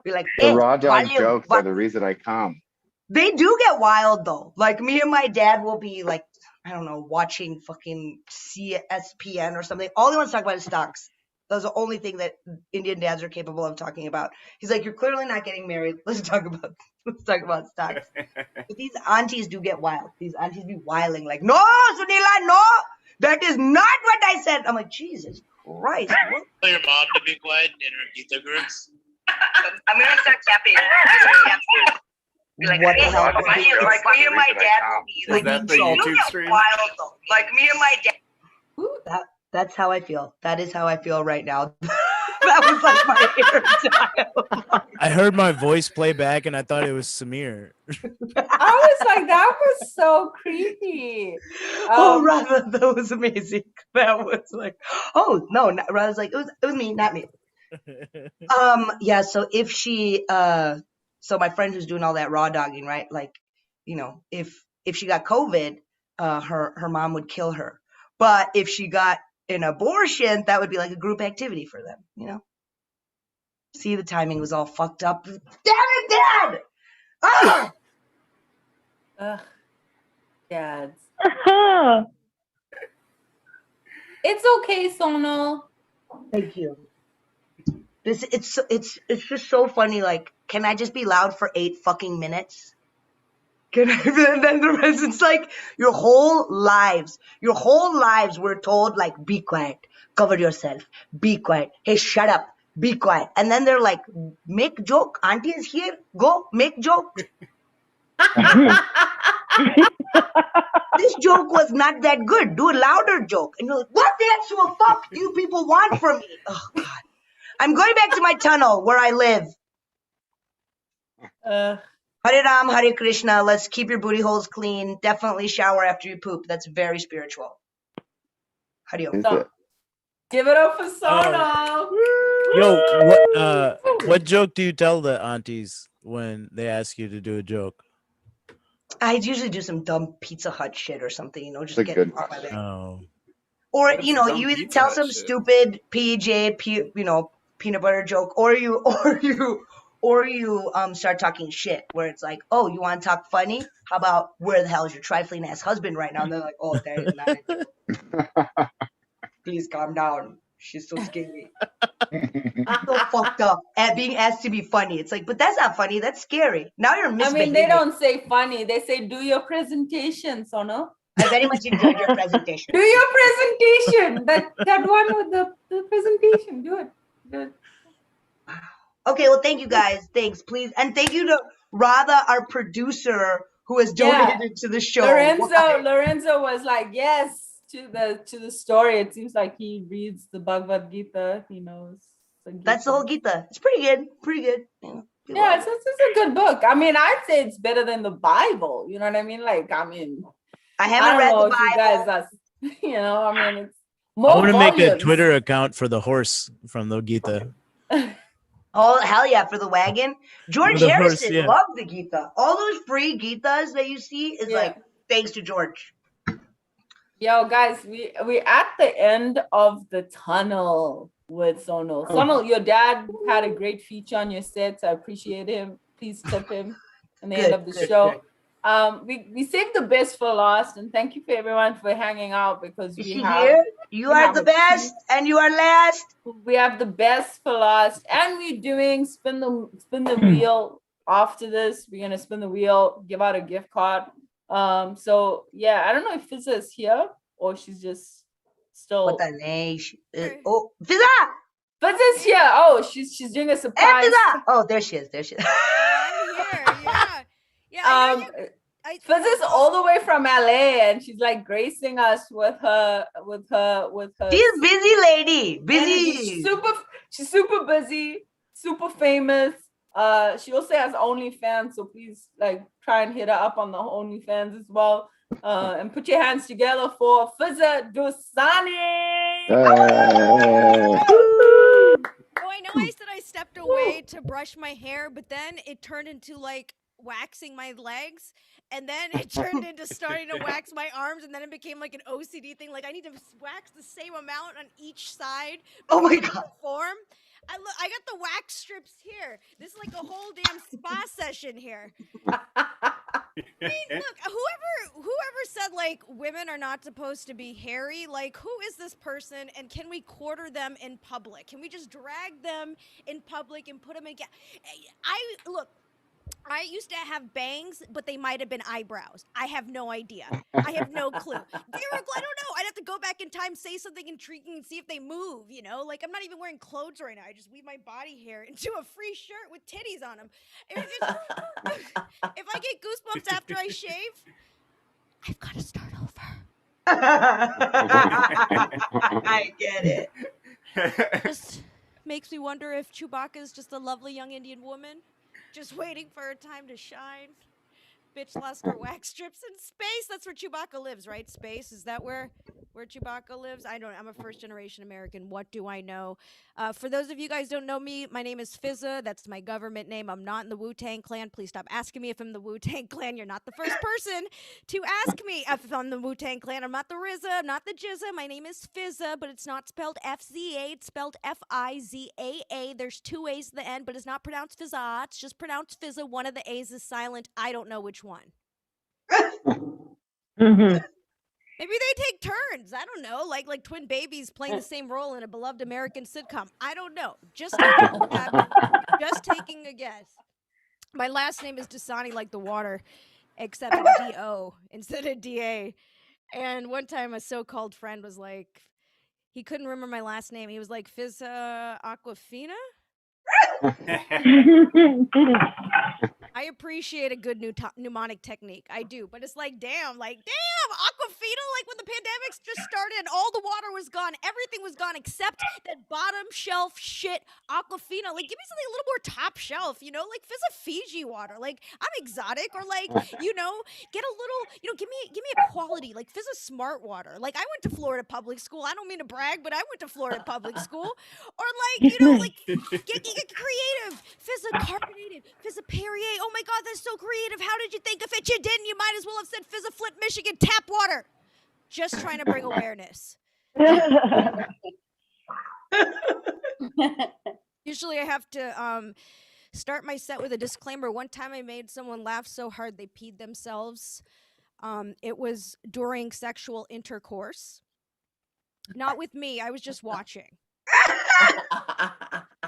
[SPEAKER 3] Be like,
[SPEAKER 2] The
[SPEAKER 3] hey,
[SPEAKER 2] raw dog
[SPEAKER 3] volume,
[SPEAKER 2] jokes are the reason I come.
[SPEAKER 3] They do get wild though. Like me and my dad will be like, I don't know, watching fucking CSPN or something. All he wants to talk about is stocks. That's the only thing that Indian dads are capable of talking about. He's like, you're clearly not getting married. Let's talk about stocks. But these aunties do get wild. These aunties be wiling like, no, Sunila, no, that is not what I said. I'm like, Jesus Christ. What?
[SPEAKER 13] For your mom to be quiet in her Gita groups.
[SPEAKER 3] I'm gonna start tapping. Like, what the hell? Like me and my dad will be like,
[SPEAKER 6] that the YouTube stream?
[SPEAKER 3] Wild though. Like me and my dad. Ooh, that's how I feel. That is how I feel right now. That was like my air.
[SPEAKER 9] I heard my voice play back and I thought it was Samir.
[SPEAKER 1] I was like, that was so creepy.
[SPEAKER 3] Oh, Radha, that was amazing. That was like, oh no, Radha's like, it was me, not me. Yeah. So if she, so my friend who's doing all that raw dogging, right? Like, you know, if she got COVID, her mom would kill her. But if she got an abortion, that would be like a group activity for them, you know? See, the timing was all fucked up. Damn it, Dad! Ah!
[SPEAKER 1] Ugh, dads. It's okay, Sonal.
[SPEAKER 3] Thank you. It's just so funny. Like, can I just be loud for 8 fucking minutes? Can I? And then the rest, it's like your whole lives were told like, be quiet, cover yourself, be quiet. Hey, shut up, be quiet. And then they're like, make joke. Auntie is here. Go make joke. This joke was not that good. Do a louder joke. And you're like, what the actual fuck do you people want from me? Oh God. I'm going back to my tunnel where I live. Hare Ram, Hare Krishna. Let's keep your booty holes clean. Definitely shower after you poop. That's very spiritual. Hare Om.
[SPEAKER 1] Give it up for Sonal.
[SPEAKER 9] Yo, what joke do you tell the aunties when they ask you to do a joke?
[SPEAKER 3] I usually do some dumb Pizza Hut shit or something, you know, just get off my back.
[SPEAKER 9] Oh.
[SPEAKER 3] Or, you know, you either tell some stupid PJ, you know, peanut butter joke, or you start talking shit where it's like, oh, you want to talk funny? How about where the hell is your trifling ass husband right now? And they're like, oh, that is not it. Please calm down. She's so skinny. So fucked up at being asked to be funny. It's like, but that's not funny. That's scary. Now you're misbehaving.
[SPEAKER 1] I mean, they don't say funny. They say do your presentation, Sonal.
[SPEAKER 3] I very much enjoyed your presentation.
[SPEAKER 1] Do your presentation. That one with the presentation. Do it.
[SPEAKER 3] Okay, well, thank you guys. Thanks, please. And thank you to Radha, our producer, who has donated to the show.
[SPEAKER 1] Lorenzo was like, yes, to the story. It seems like he reads the Bhagavad Gita. He knows.
[SPEAKER 3] That's the whole Gita. It's pretty good. Pretty good.
[SPEAKER 1] Yeah, it's a good book. I mean, I'd say it's better than the Bible. You know what I mean? Like, I mean,
[SPEAKER 3] I haven't read the Bible.
[SPEAKER 1] You guys are, you know, I mean, it's more
[SPEAKER 9] I want to make a
[SPEAKER 1] volumes.
[SPEAKER 9] Twitter account for the horse from the Gita.
[SPEAKER 3] Oh, hell yeah, for the wagon. George
[SPEAKER 9] The
[SPEAKER 3] Harrison
[SPEAKER 9] horse, yeah.
[SPEAKER 3] loved the Gita. All those free Gitas that you see is like, thanks to George.
[SPEAKER 1] Yo, guys, we're at the end of the tunnel with Sonal. Sonal, your dad had a great feature on your set. I appreciate him. Please tip him in the end of the show. We saved the best for last, and thank you for everyone for hanging out because
[SPEAKER 3] You are the best and you are last.
[SPEAKER 1] We have the best for last, and we're doing spin the wheel after this. We're gonna spin the wheel, give out a gift card. So yeah, I don't know if Fizza is here or she's just still.
[SPEAKER 3] What the name? Oh, Fizza!
[SPEAKER 1] Fizza's here. Oh, she's doing a surprise.
[SPEAKER 3] Hey, Fizza! Oh, there she is. There she is.
[SPEAKER 5] I'm here. Yeah.
[SPEAKER 1] Fizza's all the way from LA, and she's like gracing us with her.
[SPEAKER 3] She's a busy lady. Busy.
[SPEAKER 1] She's super busy, super famous. She also has OnlyFans, so please like try and hit her up on the OnlyFans as well. And put your hands together for Fizza Dosani.
[SPEAKER 5] Oh, I know I said I stepped away to brush my hair, but then it turned into like waxing my legs,
[SPEAKER 14] and then it turned into starting to wax my arms, and then it became like an OCD thing. Like I need to wax the same amount on each side.
[SPEAKER 3] Oh my God.
[SPEAKER 14] Perform. I got the wax strips here. This is like a whole damn spa session here. I mean, look, whoever said like women are not supposed to be hairy, like who is this person, and can we quarter them in public? Can we just drag them in public and put them in? I used to have bangs, but they might have been eyebrows. I have no idea. I have no clue. I don't know. I'd have to go back in time, say something intriguing, and see if they move, you know? Like, I'm not even wearing clothes right now. I just weave my body hair into a free shirt with titties on them. If I get goosebumps after I shave, I've got to start over.
[SPEAKER 3] I get it.
[SPEAKER 14] Just makes me wonder if Chewbacca is just a lovely young Indian woman just waiting for her time to shine. Bitch lost her wax strips in space. That's where Chewbacca lives, right? Space. Is that where Chewbacca lives? I don't know. I'm a first generation American. What do I know? For those of you guys don't know me, my name is Fizza. That's my government name. I'm not in the Wu-Tang Clan. Please stop asking me if I'm in the Wu-Tang Clan. You're not the first person to ask me if I'm the Wu-Tang Clan. I'm not the RZA. I'm not the Jizza. My name is Fizza, but it's not spelled F-Z-A. It's spelled F-I-Z-A-A. There's two A's at the end, but it's not pronounced Fizza. It's just pronounced Fizza. One of the A's is silent. I don't know which one. Maybe they take turns. I don't know, like twin babies playing the same role in a beloved American sitcom. I don't know. Just taking a guess. My last name is Dasani, like the water, except it's D-O instead of D-A. And one time a so-called friend was like, he couldn't remember my last name. He was like, Fizza Aquafina? I appreciate a good mnemonic technique. I do. But it's like, damn, Aquafina, like when the pandemic just started, all the water was gone. Everything was gone except that bottom shelf shit Aquafina. Like, give me something a little more top shelf, you know? Like, Fizz a Fiji water. Like, I'm exotic. Or like, you know, get a little, you know, give me a quality. Like, Fizz a smart water. Like, I went to Florida public school. I don't mean to brag, but I went to Florida public school. Or like, you know, like, get creative. Fizz a carbonated. Fizz a Perrier. Oh my God, that's so creative. How did you think of it? You didn't. You might as well have said Fizz a Flint, Michigan tap water. Just trying to bring awareness. Usually I have to start my set with a disclaimer. One time I made someone laugh so hard they peed themselves. It was during sexual intercourse. Not with me. I was just watching.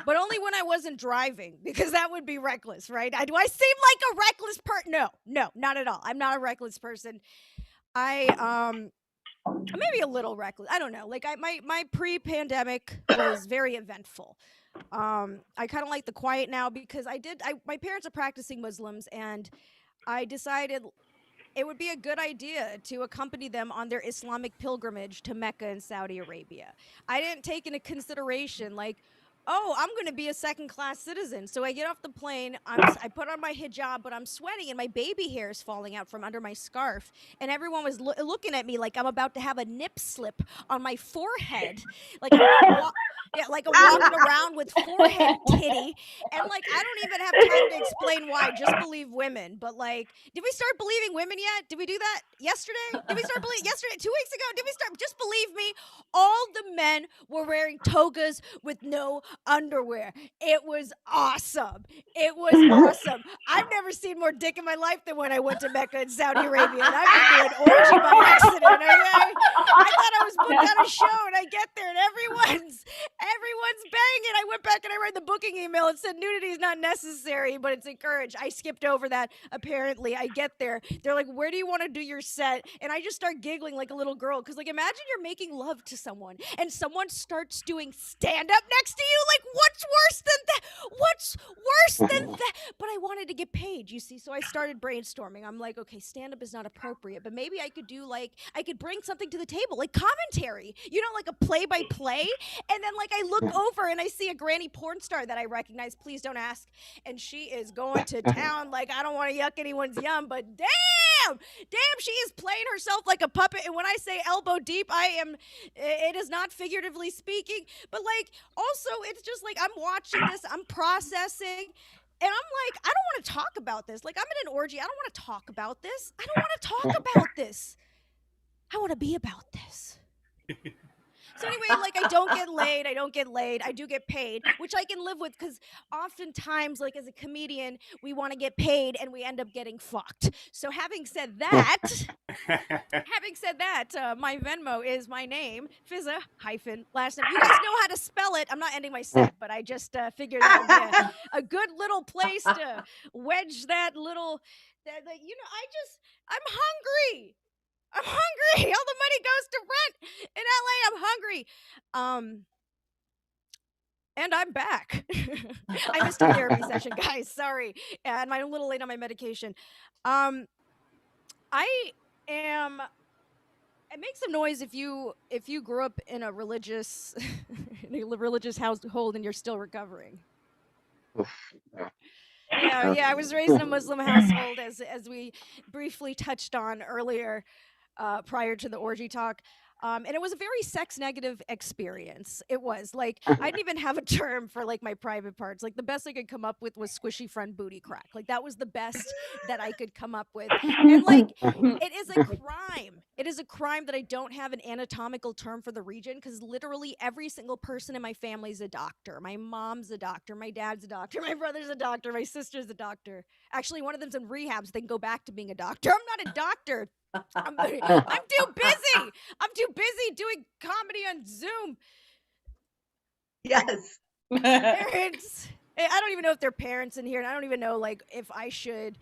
[SPEAKER 14] But only when I wasn't driving, because that would be reckless, right? Do I seem like a reckless person? No, not at all. I'm not a reckless person. I maybe a little reckless. I don't know. Like my pre-pandemic was very eventful. I kind of like the quiet now because my parents are practicing Muslims, and I decided it would be a good idea to accompany them on their Islamic pilgrimage to Mecca and Saudi Arabia. I didn't take into consideration like, oh, I'm going to be a second-class citizen. So I get off the plane, I put on my hijab, but I'm sweating and my baby hair is falling out from under my scarf. And everyone was looking at me like I'm about to have a nip slip on my forehead. Like I'm walking around with forehead titty. And like, I don't even have time to explain why. Just believe women. But like, did we start believing women yet? Did we do that yesterday? Did we start believing yesterday? 2 weeks ago? Did we start? Just believe me, all the men were wearing togas with no underwear. It was awesome. It was awesome. I've never seen more dick in my life than when I went to Mecca and Saudi Arabia. And I've been to an orgy by accident. Okay? I thought I was putting on a show, and I get there and everyone's banging. I went back and I read the booking email. It said nudity is not necessary, but it's encouraged. I skipped over that. Apparently, I get there. They're like, "Where do you want to do your set?" And I just start giggling like a little girl because, like, imagine you're making love to someone and someone starts doing stand up next to you. Like, what's worse than that? What's worse than that? But I wanted to get paid, you see, so I started brainstorming. I'm like, okay, stand up is not appropriate, but maybe I could do I could bring something to the table, like commentary, you know, like a play by play. And then like I look over and I see a granny porn star that I recognize. Please don't ask. And she is going to town. Like, I don't want to yuck anyone's yum, but damn, she is playing herself like a puppet. And when I say elbow deep, it is not figuratively speaking, but like also it's just like I'm watching this, I'm processing. I'm like, I don't want to talk about this. Like, I'm in an orgy. I don't want to talk about this. I don't want to talk about this. I want to be about this. So anyway, like I don't get laid. I do get paid, which I can live with because oftentimes, like as a comedian, we want to get paid and we end up getting fucked. So having said that, my Venmo is my name, Fizza hyphen last name. You guys know how to spell it. I'm not ending my set, but I just figured that would be a good little place to wedge that little. I'm hungry. I'm hungry. All the money goes to rent in LA. I'm hungry. And I'm back. I missed a therapy session, guys. Sorry. And I'm a little late on my medication. I am. It makes some noise if you grew up in a religious household and you're still recovering. Yeah. I was raised in a Muslim household, as we briefly touched on earlier. Prior to the orgy talk. And it was a very sex negative experience. It was like, I didn't even have a term for like my private parts. Like the best I could come up with was squishy front booty crack. Like that was the best that I could come up with. And like, it is a crime. It is a crime that I don't have an anatomical term for the region because literally every single person in my family is a doctor. My mom's a doctor. My dad's a doctor. My brother's a doctor. My sister's a doctor. Actually, one of them's in rehab, so they can go back to being a doctor. I'm not a doctor. I'm too busy. I'm too busy doing comedy on Zoom.
[SPEAKER 3] Yes.
[SPEAKER 14] Parents. I don't even know if they're parents in here, and I don't even know like if I should,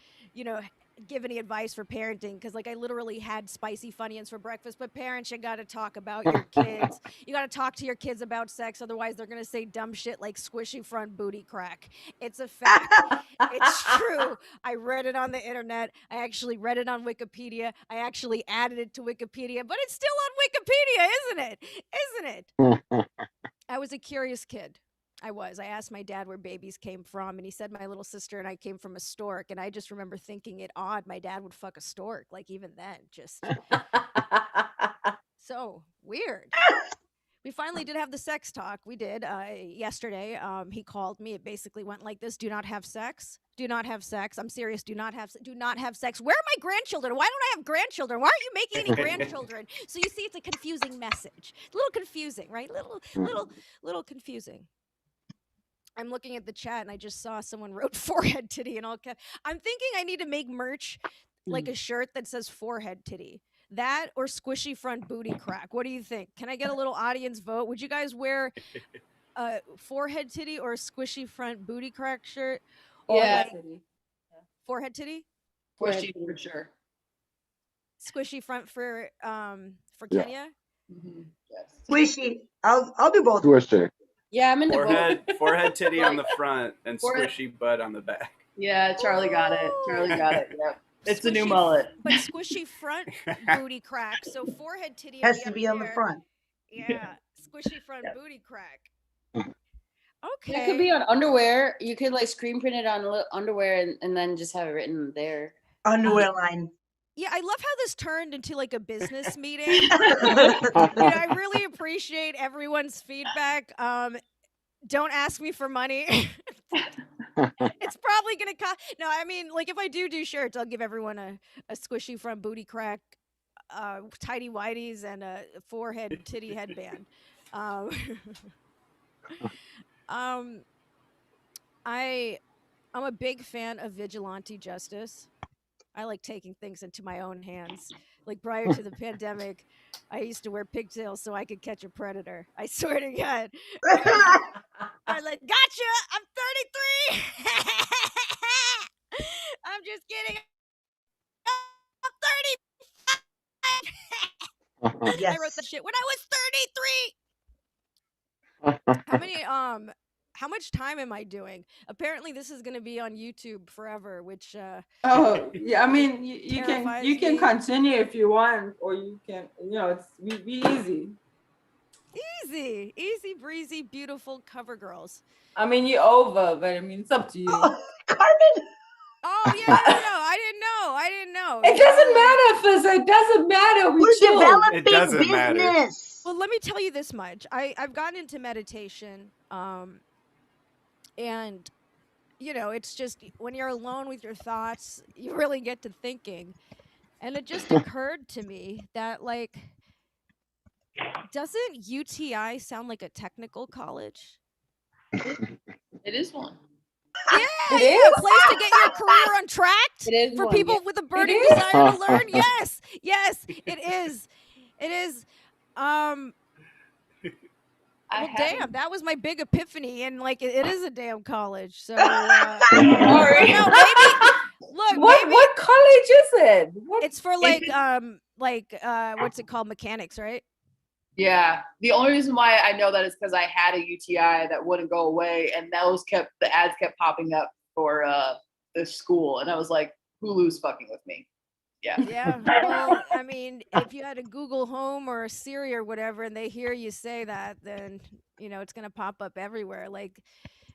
[SPEAKER 14] give any advice for parenting because like I literally had spicy Funyuns for breakfast. But parents, you got to talk about your kids. You got to talk to your kids about sex, otherwise they're gonna say dumb shit like squishy front booty crack. It's a fact. It's true. I read it on the internet. I actually read it on Wikipedia. I actually added it to Wikipedia, but it's still on Wikipedia, isn't it? I was a curious kid. I asked my dad where babies came from, and he said my little sister and I came from a stork. And I just remember thinking it odd my dad would fuck a stork. Like even then, just so weird. We finally did have the sex talk. We did yesterday. He called me. It basically went like this: do not have sex. Do not have sex. I'm serious. Do not have sex. Where are my grandchildren? Why don't I have grandchildren? Why aren't you making any grandchildren? So you see, it's a confusing message. A little confusing, right? Little confusing. I'm looking at the chat and I just saw someone wrote forehead titty and all caps. I'm thinking I need to make merch like a shirt that says forehead titty. That or squishy front booty crack. What do you think? Can I get a little audience vote? Would you guys wear a forehead titty or a squishy front booty crack shirt? Or forehead titty?
[SPEAKER 7] Squishy for sure.
[SPEAKER 14] Squishy front for Kenya?
[SPEAKER 7] Mm-hmm. Yes.
[SPEAKER 3] Squishy. I'll do both.
[SPEAKER 2] Squishy.
[SPEAKER 12] Yeah, I'm in the
[SPEAKER 6] forehead titty on the front and squishy butt on the back.
[SPEAKER 7] Yeah, Charlie got it. Yep. It's a new mullet.
[SPEAKER 14] But squishy front booty crack. So forehead titty
[SPEAKER 3] has to be on the front.
[SPEAKER 14] Yeah, squishy front booty crack. Okay.
[SPEAKER 12] It could be on underwear. You could like screen print it on underwear and then just have it written there.
[SPEAKER 3] Underwear line.
[SPEAKER 14] Yeah, I love how this turned into like a business meeting. I really appreciate everyone's feedback. Don't ask me for money. It's probably gonna cost. No, I mean, like if I do shirts, I'll give everyone a squishy front booty crack, tidy whities, and a forehead titty headband. I'm a big fan of vigilante justice. I like taking things into my own hands. Like prior to the pandemic, I used to wear pigtails so I could catch a predator. I swear to God. I was like, gotcha! I'm 33! I'm just kidding. I'm 35!
[SPEAKER 3] Yes.
[SPEAKER 14] I wrote that shit when I was 33! How much time am I doing? Apparently this is going to be on YouTube forever, which
[SPEAKER 1] oh yeah, I mean you can continue if you want, or you can, it's be
[SPEAKER 14] easy breezy, beautiful cover girls.
[SPEAKER 1] I mean you're over, but I mean it's up to you.
[SPEAKER 3] Carmen.
[SPEAKER 14] Oh yeah, I didn't know.
[SPEAKER 1] It doesn't matter, Fizz. It doesn't matter.
[SPEAKER 3] We're developing
[SPEAKER 6] it doesn't
[SPEAKER 3] business.
[SPEAKER 6] Matter.
[SPEAKER 14] Well, let me tell you this much. I've gotten into meditation, and it's just when you're alone with your thoughts, you really get to thinking. And it just occurred to me that, like, doesn't UTI sound like a technical college?
[SPEAKER 7] It is one.
[SPEAKER 14] Yeah,
[SPEAKER 1] It
[SPEAKER 14] yeah, a
[SPEAKER 1] is?
[SPEAKER 14] place to get your career on track
[SPEAKER 7] It is
[SPEAKER 14] for
[SPEAKER 7] one,
[SPEAKER 14] people
[SPEAKER 7] yeah.
[SPEAKER 14] with a
[SPEAKER 1] It
[SPEAKER 14] burning
[SPEAKER 1] is?
[SPEAKER 14] desire to learn. Yes, yes, it is. It is.
[SPEAKER 7] I
[SPEAKER 14] Well,
[SPEAKER 7] haven't.
[SPEAKER 14] damn, that was my big epiphany, and like it is a damn college. So,
[SPEAKER 7] Sorry.
[SPEAKER 14] no, maybe. Look, maybe
[SPEAKER 1] What college is it? What?
[SPEAKER 14] it's for what's it called, mechanics, right?
[SPEAKER 7] Yeah. The only reason why I know that is because I had a UTI that wouldn't go away, and the ads kept popping up for the school, and I was like, Hulu's fucking with me. Yeah.
[SPEAKER 14] Yeah. Well, I mean, if you had a Google Home or a Siri or whatever, and they hear you say that, then it's gonna pop up everywhere. Like,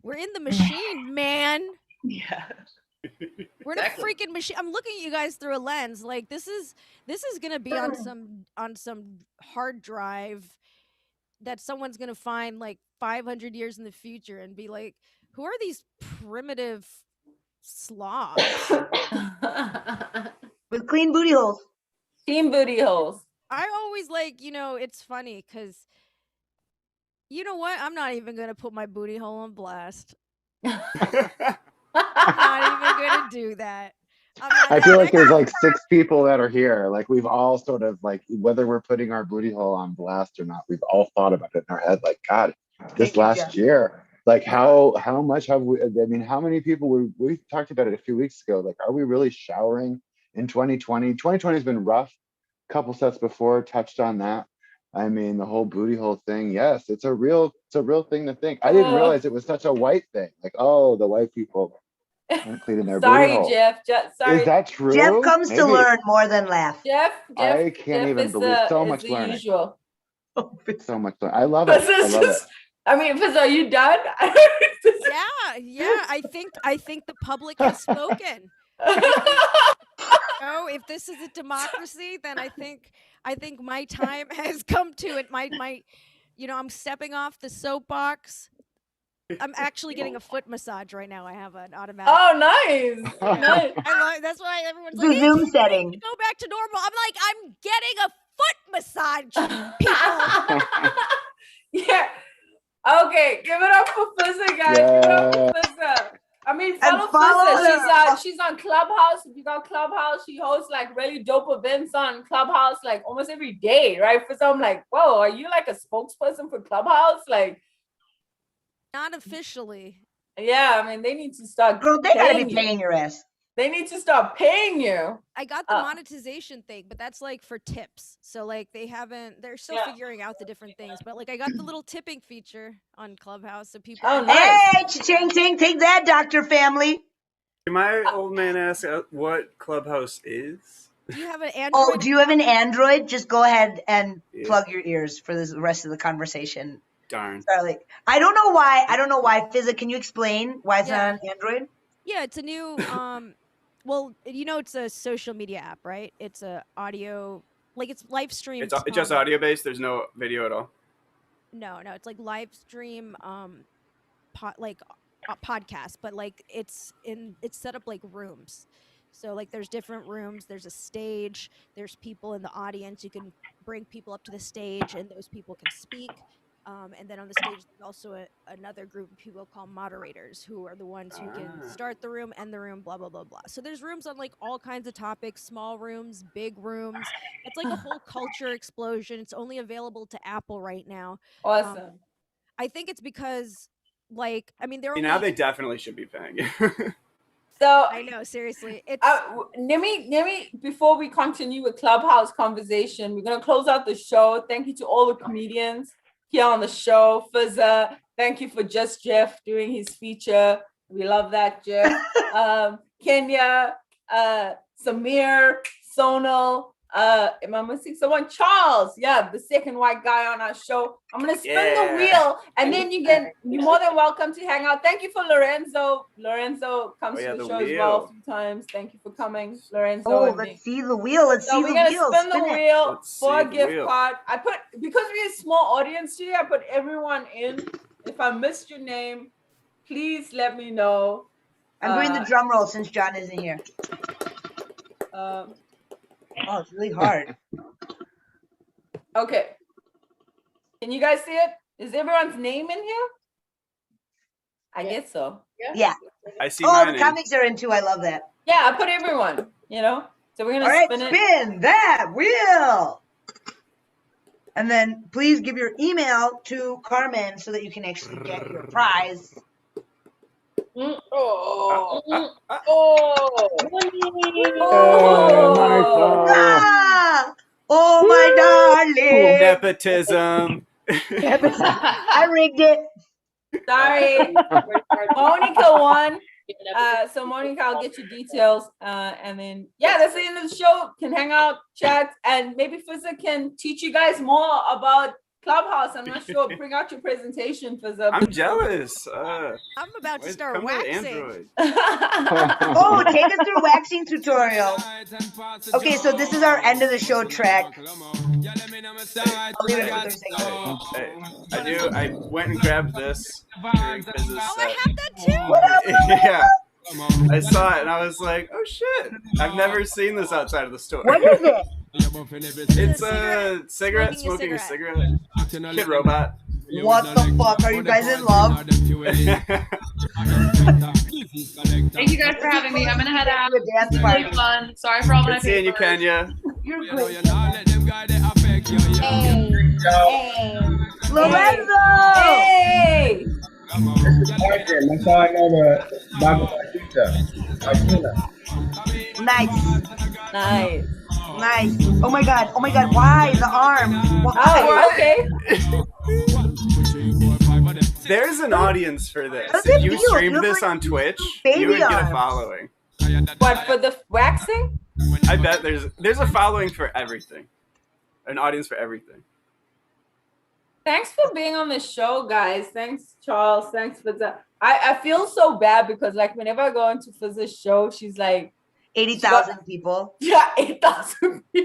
[SPEAKER 14] we're in the machine, man.
[SPEAKER 7] Yeah.
[SPEAKER 14] We're in a freaking machine. I'm looking at you guys through a lens. Like, this is gonna be on some hard drive that someone's gonna find like 500 years in the future and be like, who are these primitive slobs?
[SPEAKER 3] With clean booty holes.
[SPEAKER 1] Clean booty holes.
[SPEAKER 14] I always it's funny because you know what? I'm not even gonna put my booty hole on blast. I'm not even gonna do that.
[SPEAKER 2] I feel like there's like 6 people that are here. Like we've all sort of like, whether we're putting our booty hole on blast or not, we've all thought about it in our head. Like, God, this last year, like how much have we? I mean, how many people we talked about it a few weeks ago? Like, are we really showering in 2020? 2020 has been rough. Couple sets before touched on that. I mean, the whole booty hole thing. Yes, it's a real thing to think. I didn't realize it was such a white thing. Like, oh, the white people aren't cleaning their booty hole.
[SPEAKER 1] Jeff. Sorry.
[SPEAKER 2] Is that true?
[SPEAKER 3] Jeff comes to learn more than laugh.
[SPEAKER 1] Jeff,
[SPEAKER 2] I can't even believe so much learning.
[SPEAKER 1] Usual.
[SPEAKER 2] So much learning. I love it. I love it.
[SPEAKER 1] I mean, Fizz, are you done?
[SPEAKER 14] Yeah. I think the public has spoken. If this is a democracy, then I think my time has come to it. I'm stepping off the soapbox. I'm actually getting a foot massage right now. I have an automatic.
[SPEAKER 1] Oh, nice. Nice.
[SPEAKER 14] That's why everyone's
[SPEAKER 3] The
[SPEAKER 14] like,
[SPEAKER 3] Zoom setting.
[SPEAKER 14] Go back to normal. I'm like, I'm getting a foot massage, people.
[SPEAKER 1] Yeah. Okay, give it up for Fizza, guys. Give it up for Fizza. I mean, follow Fizza. She's on Clubhouse. If you got Clubhouse, she hosts like really dope events on Clubhouse like almost every day, right? Fizza, I'm like, whoa, are you like a spokesperson for Clubhouse? Like,
[SPEAKER 14] not officially.
[SPEAKER 1] Yeah, I mean, they need to start.
[SPEAKER 3] Girl, they gotta be paying your ass.
[SPEAKER 1] They need to start paying you.
[SPEAKER 14] I got the monetization thing, but that's like for tips. So like they're still figuring out the different things. But like I got the little tipping feature on Clubhouse, so people.
[SPEAKER 1] Oh, nice.
[SPEAKER 3] Hey, cha-ching, ting, take that, Dr. Family.
[SPEAKER 6] Can my old man ask what Clubhouse is?
[SPEAKER 14] Do you have an Android?
[SPEAKER 3] Oh, do you have an Android? Just go ahead and plug your ears for the rest of the conversation.
[SPEAKER 6] Darn.
[SPEAKER 3] Charlie, I don't know why. Fizza, can you explain why it's not on Android?
[SPEAKER 14] Yeah, it's a new. Well, it's a social media app, right? It's a audio, like it's live stream.
[SPEAKER 6] It's just audio based. There's no video at all.
[SPEAKER 14] No, it's like live stream, podcast, but like it's set up like rooms. So like there's different rooms. There's a stage. There's people in the audience. You can bring people up to the stage, and those people can speak. And then on the stage, there's also another group of people called moderators, who are the ones who can start the room, end the room, blah, blah, blah, blah. So there's rooms on like all kinds of topics, small rooms, big rooms. It's like a whole culture explosion. It's only available to Apple right now.
[SPEAKER 1] Awesome.
[SPEAKER 14] I think it's because
[SPEAKER 6] Now they definitely should be paying.
[SPEAKER 1] So
[SPEAKER 14] I know, seriously. It's
[SPEAKER 1] Nimi, before we continue with Clubhouse conversation, we're going to close out the show. Thank you to all the comedians here on the show. Fizza, thank you for Just Jeff doing his feature. We love that, Jeff. Kenya, Samir, Sonal, am I missing someone? Charles, the second white guy on our show. I'm gonna spin the wheel, and then you're more than welcome to hang out. Thank you for Lorenzo. Lorenzo comes to the show as well a few times. Thank you for coming, Lorenzo.
[SPEAKER 3] Oh, let's see the wheel. Let's see the wheel.
[SPEAKER 1] We're gonna spin the wheel for a gift card. Because we're a small audience today, I put everyone in. If I missed your name, please let me know.
[SPEAKER 3] I'm doing the drum roll since John isn't here.
[SPEAKER 1] Oh,
[SPEAKER 3] it's really hard.
[SPEAKER 1] Okay. Can you guys see it? Is everyone's name in here? I guess so.
[SPEAKER 3] Yeah.
[SPEAKER 6] I see.
[SPEAKER 3] Oh, the comics are in too. I love that.
[SPEAKER 1] Yeah, I put everyone. So we're gonna spin it.
[SPEAKER 3] Spin that wheel. And then please give your email to Carmen so that you can actually get your prize. Oh my darling.
[SPEAKER 6] Nepotism.
[SPEAKER 3] I rigged it.
[SPEAKER 1] Sorry. Monica won. So Monica, I'll get you details. And then that's the end of the show. Can hang out, chat, and maybe Fizza can teach you guys more about Clubhouse. I'm not sure. Bring out your presentation, Fizza.
[SPEAKER 6] I'm jealous.
[SPEAKER 14] I'm about to start waxing.
[SPEAKER 3] Oh, take us through waxing tutorial. Okay, so this is our end of the show track. I'll leave it for 30 seconds.
[SPEAKER 6] I went and grabbed this. I
[SPEAKER 14] have that too.
[SPEAKER 6] Yeah. I saw it and I was like, oh shit. I've never seen this outside of the store.
[SPEAKER 3] What is it?
[SPEAKER 6] It's a cigarette, smoking a cigarette. Kid Robot.
[SPEAKER 3] What the fuck? Are you guys in love?
[SPEAKER 7] Thank you guys for having me. I'm gonna head out.
[SPEAKER 3] A dance party.
[SPEAKER 7] Really fun. Sorry for all my
[SPEAKER 6] Good seeing you, Kenya.
[SPEAKER 3] You're great. Lorenzo!
[SPEAKER 1] Hey!
[SPEAKER 15] This is Martin. That's how I know the Baba
[SPEAKER 3] Nice.
[SPEAKER 1] Nice.
[SPEAKER 3] Oh my god. Why? The arm. Why?
[SPEAKER 1] Oh, okay.
[SPEAKER 6] There's an audience for this.
[SPEAKER 3] How's
[SPEAKER 6] If
[SPEAKER 3] it
[SPEAKER 6] you
[SPEAKER 3] feel?
[SPEAKER 6] streamed
[SPEAKER 3] It
[SPEAKER 6] this
[SPEAKER 3] looks like
[SPEAKER 6] on Twitch,
[SPEAKER 3] baby
[SPEAKER 6] you would get a
[SPEAKER 3] arms.
[SPEAKER 6] following.
[SPEAKER 1] What, for the waxing?
[SPEAKER 6] I bet there's a following for everything. An audience for everything.
[SPEAKER 1] Thanks for being on the show, guys. Thanks, Charles. Thanks, Fizza. I feel so bad because whenever I go into Fizza's show, she's like
[SPEAKER 3] 80,000 people.
[SPEAKER 1] Yeah, 8,000 people.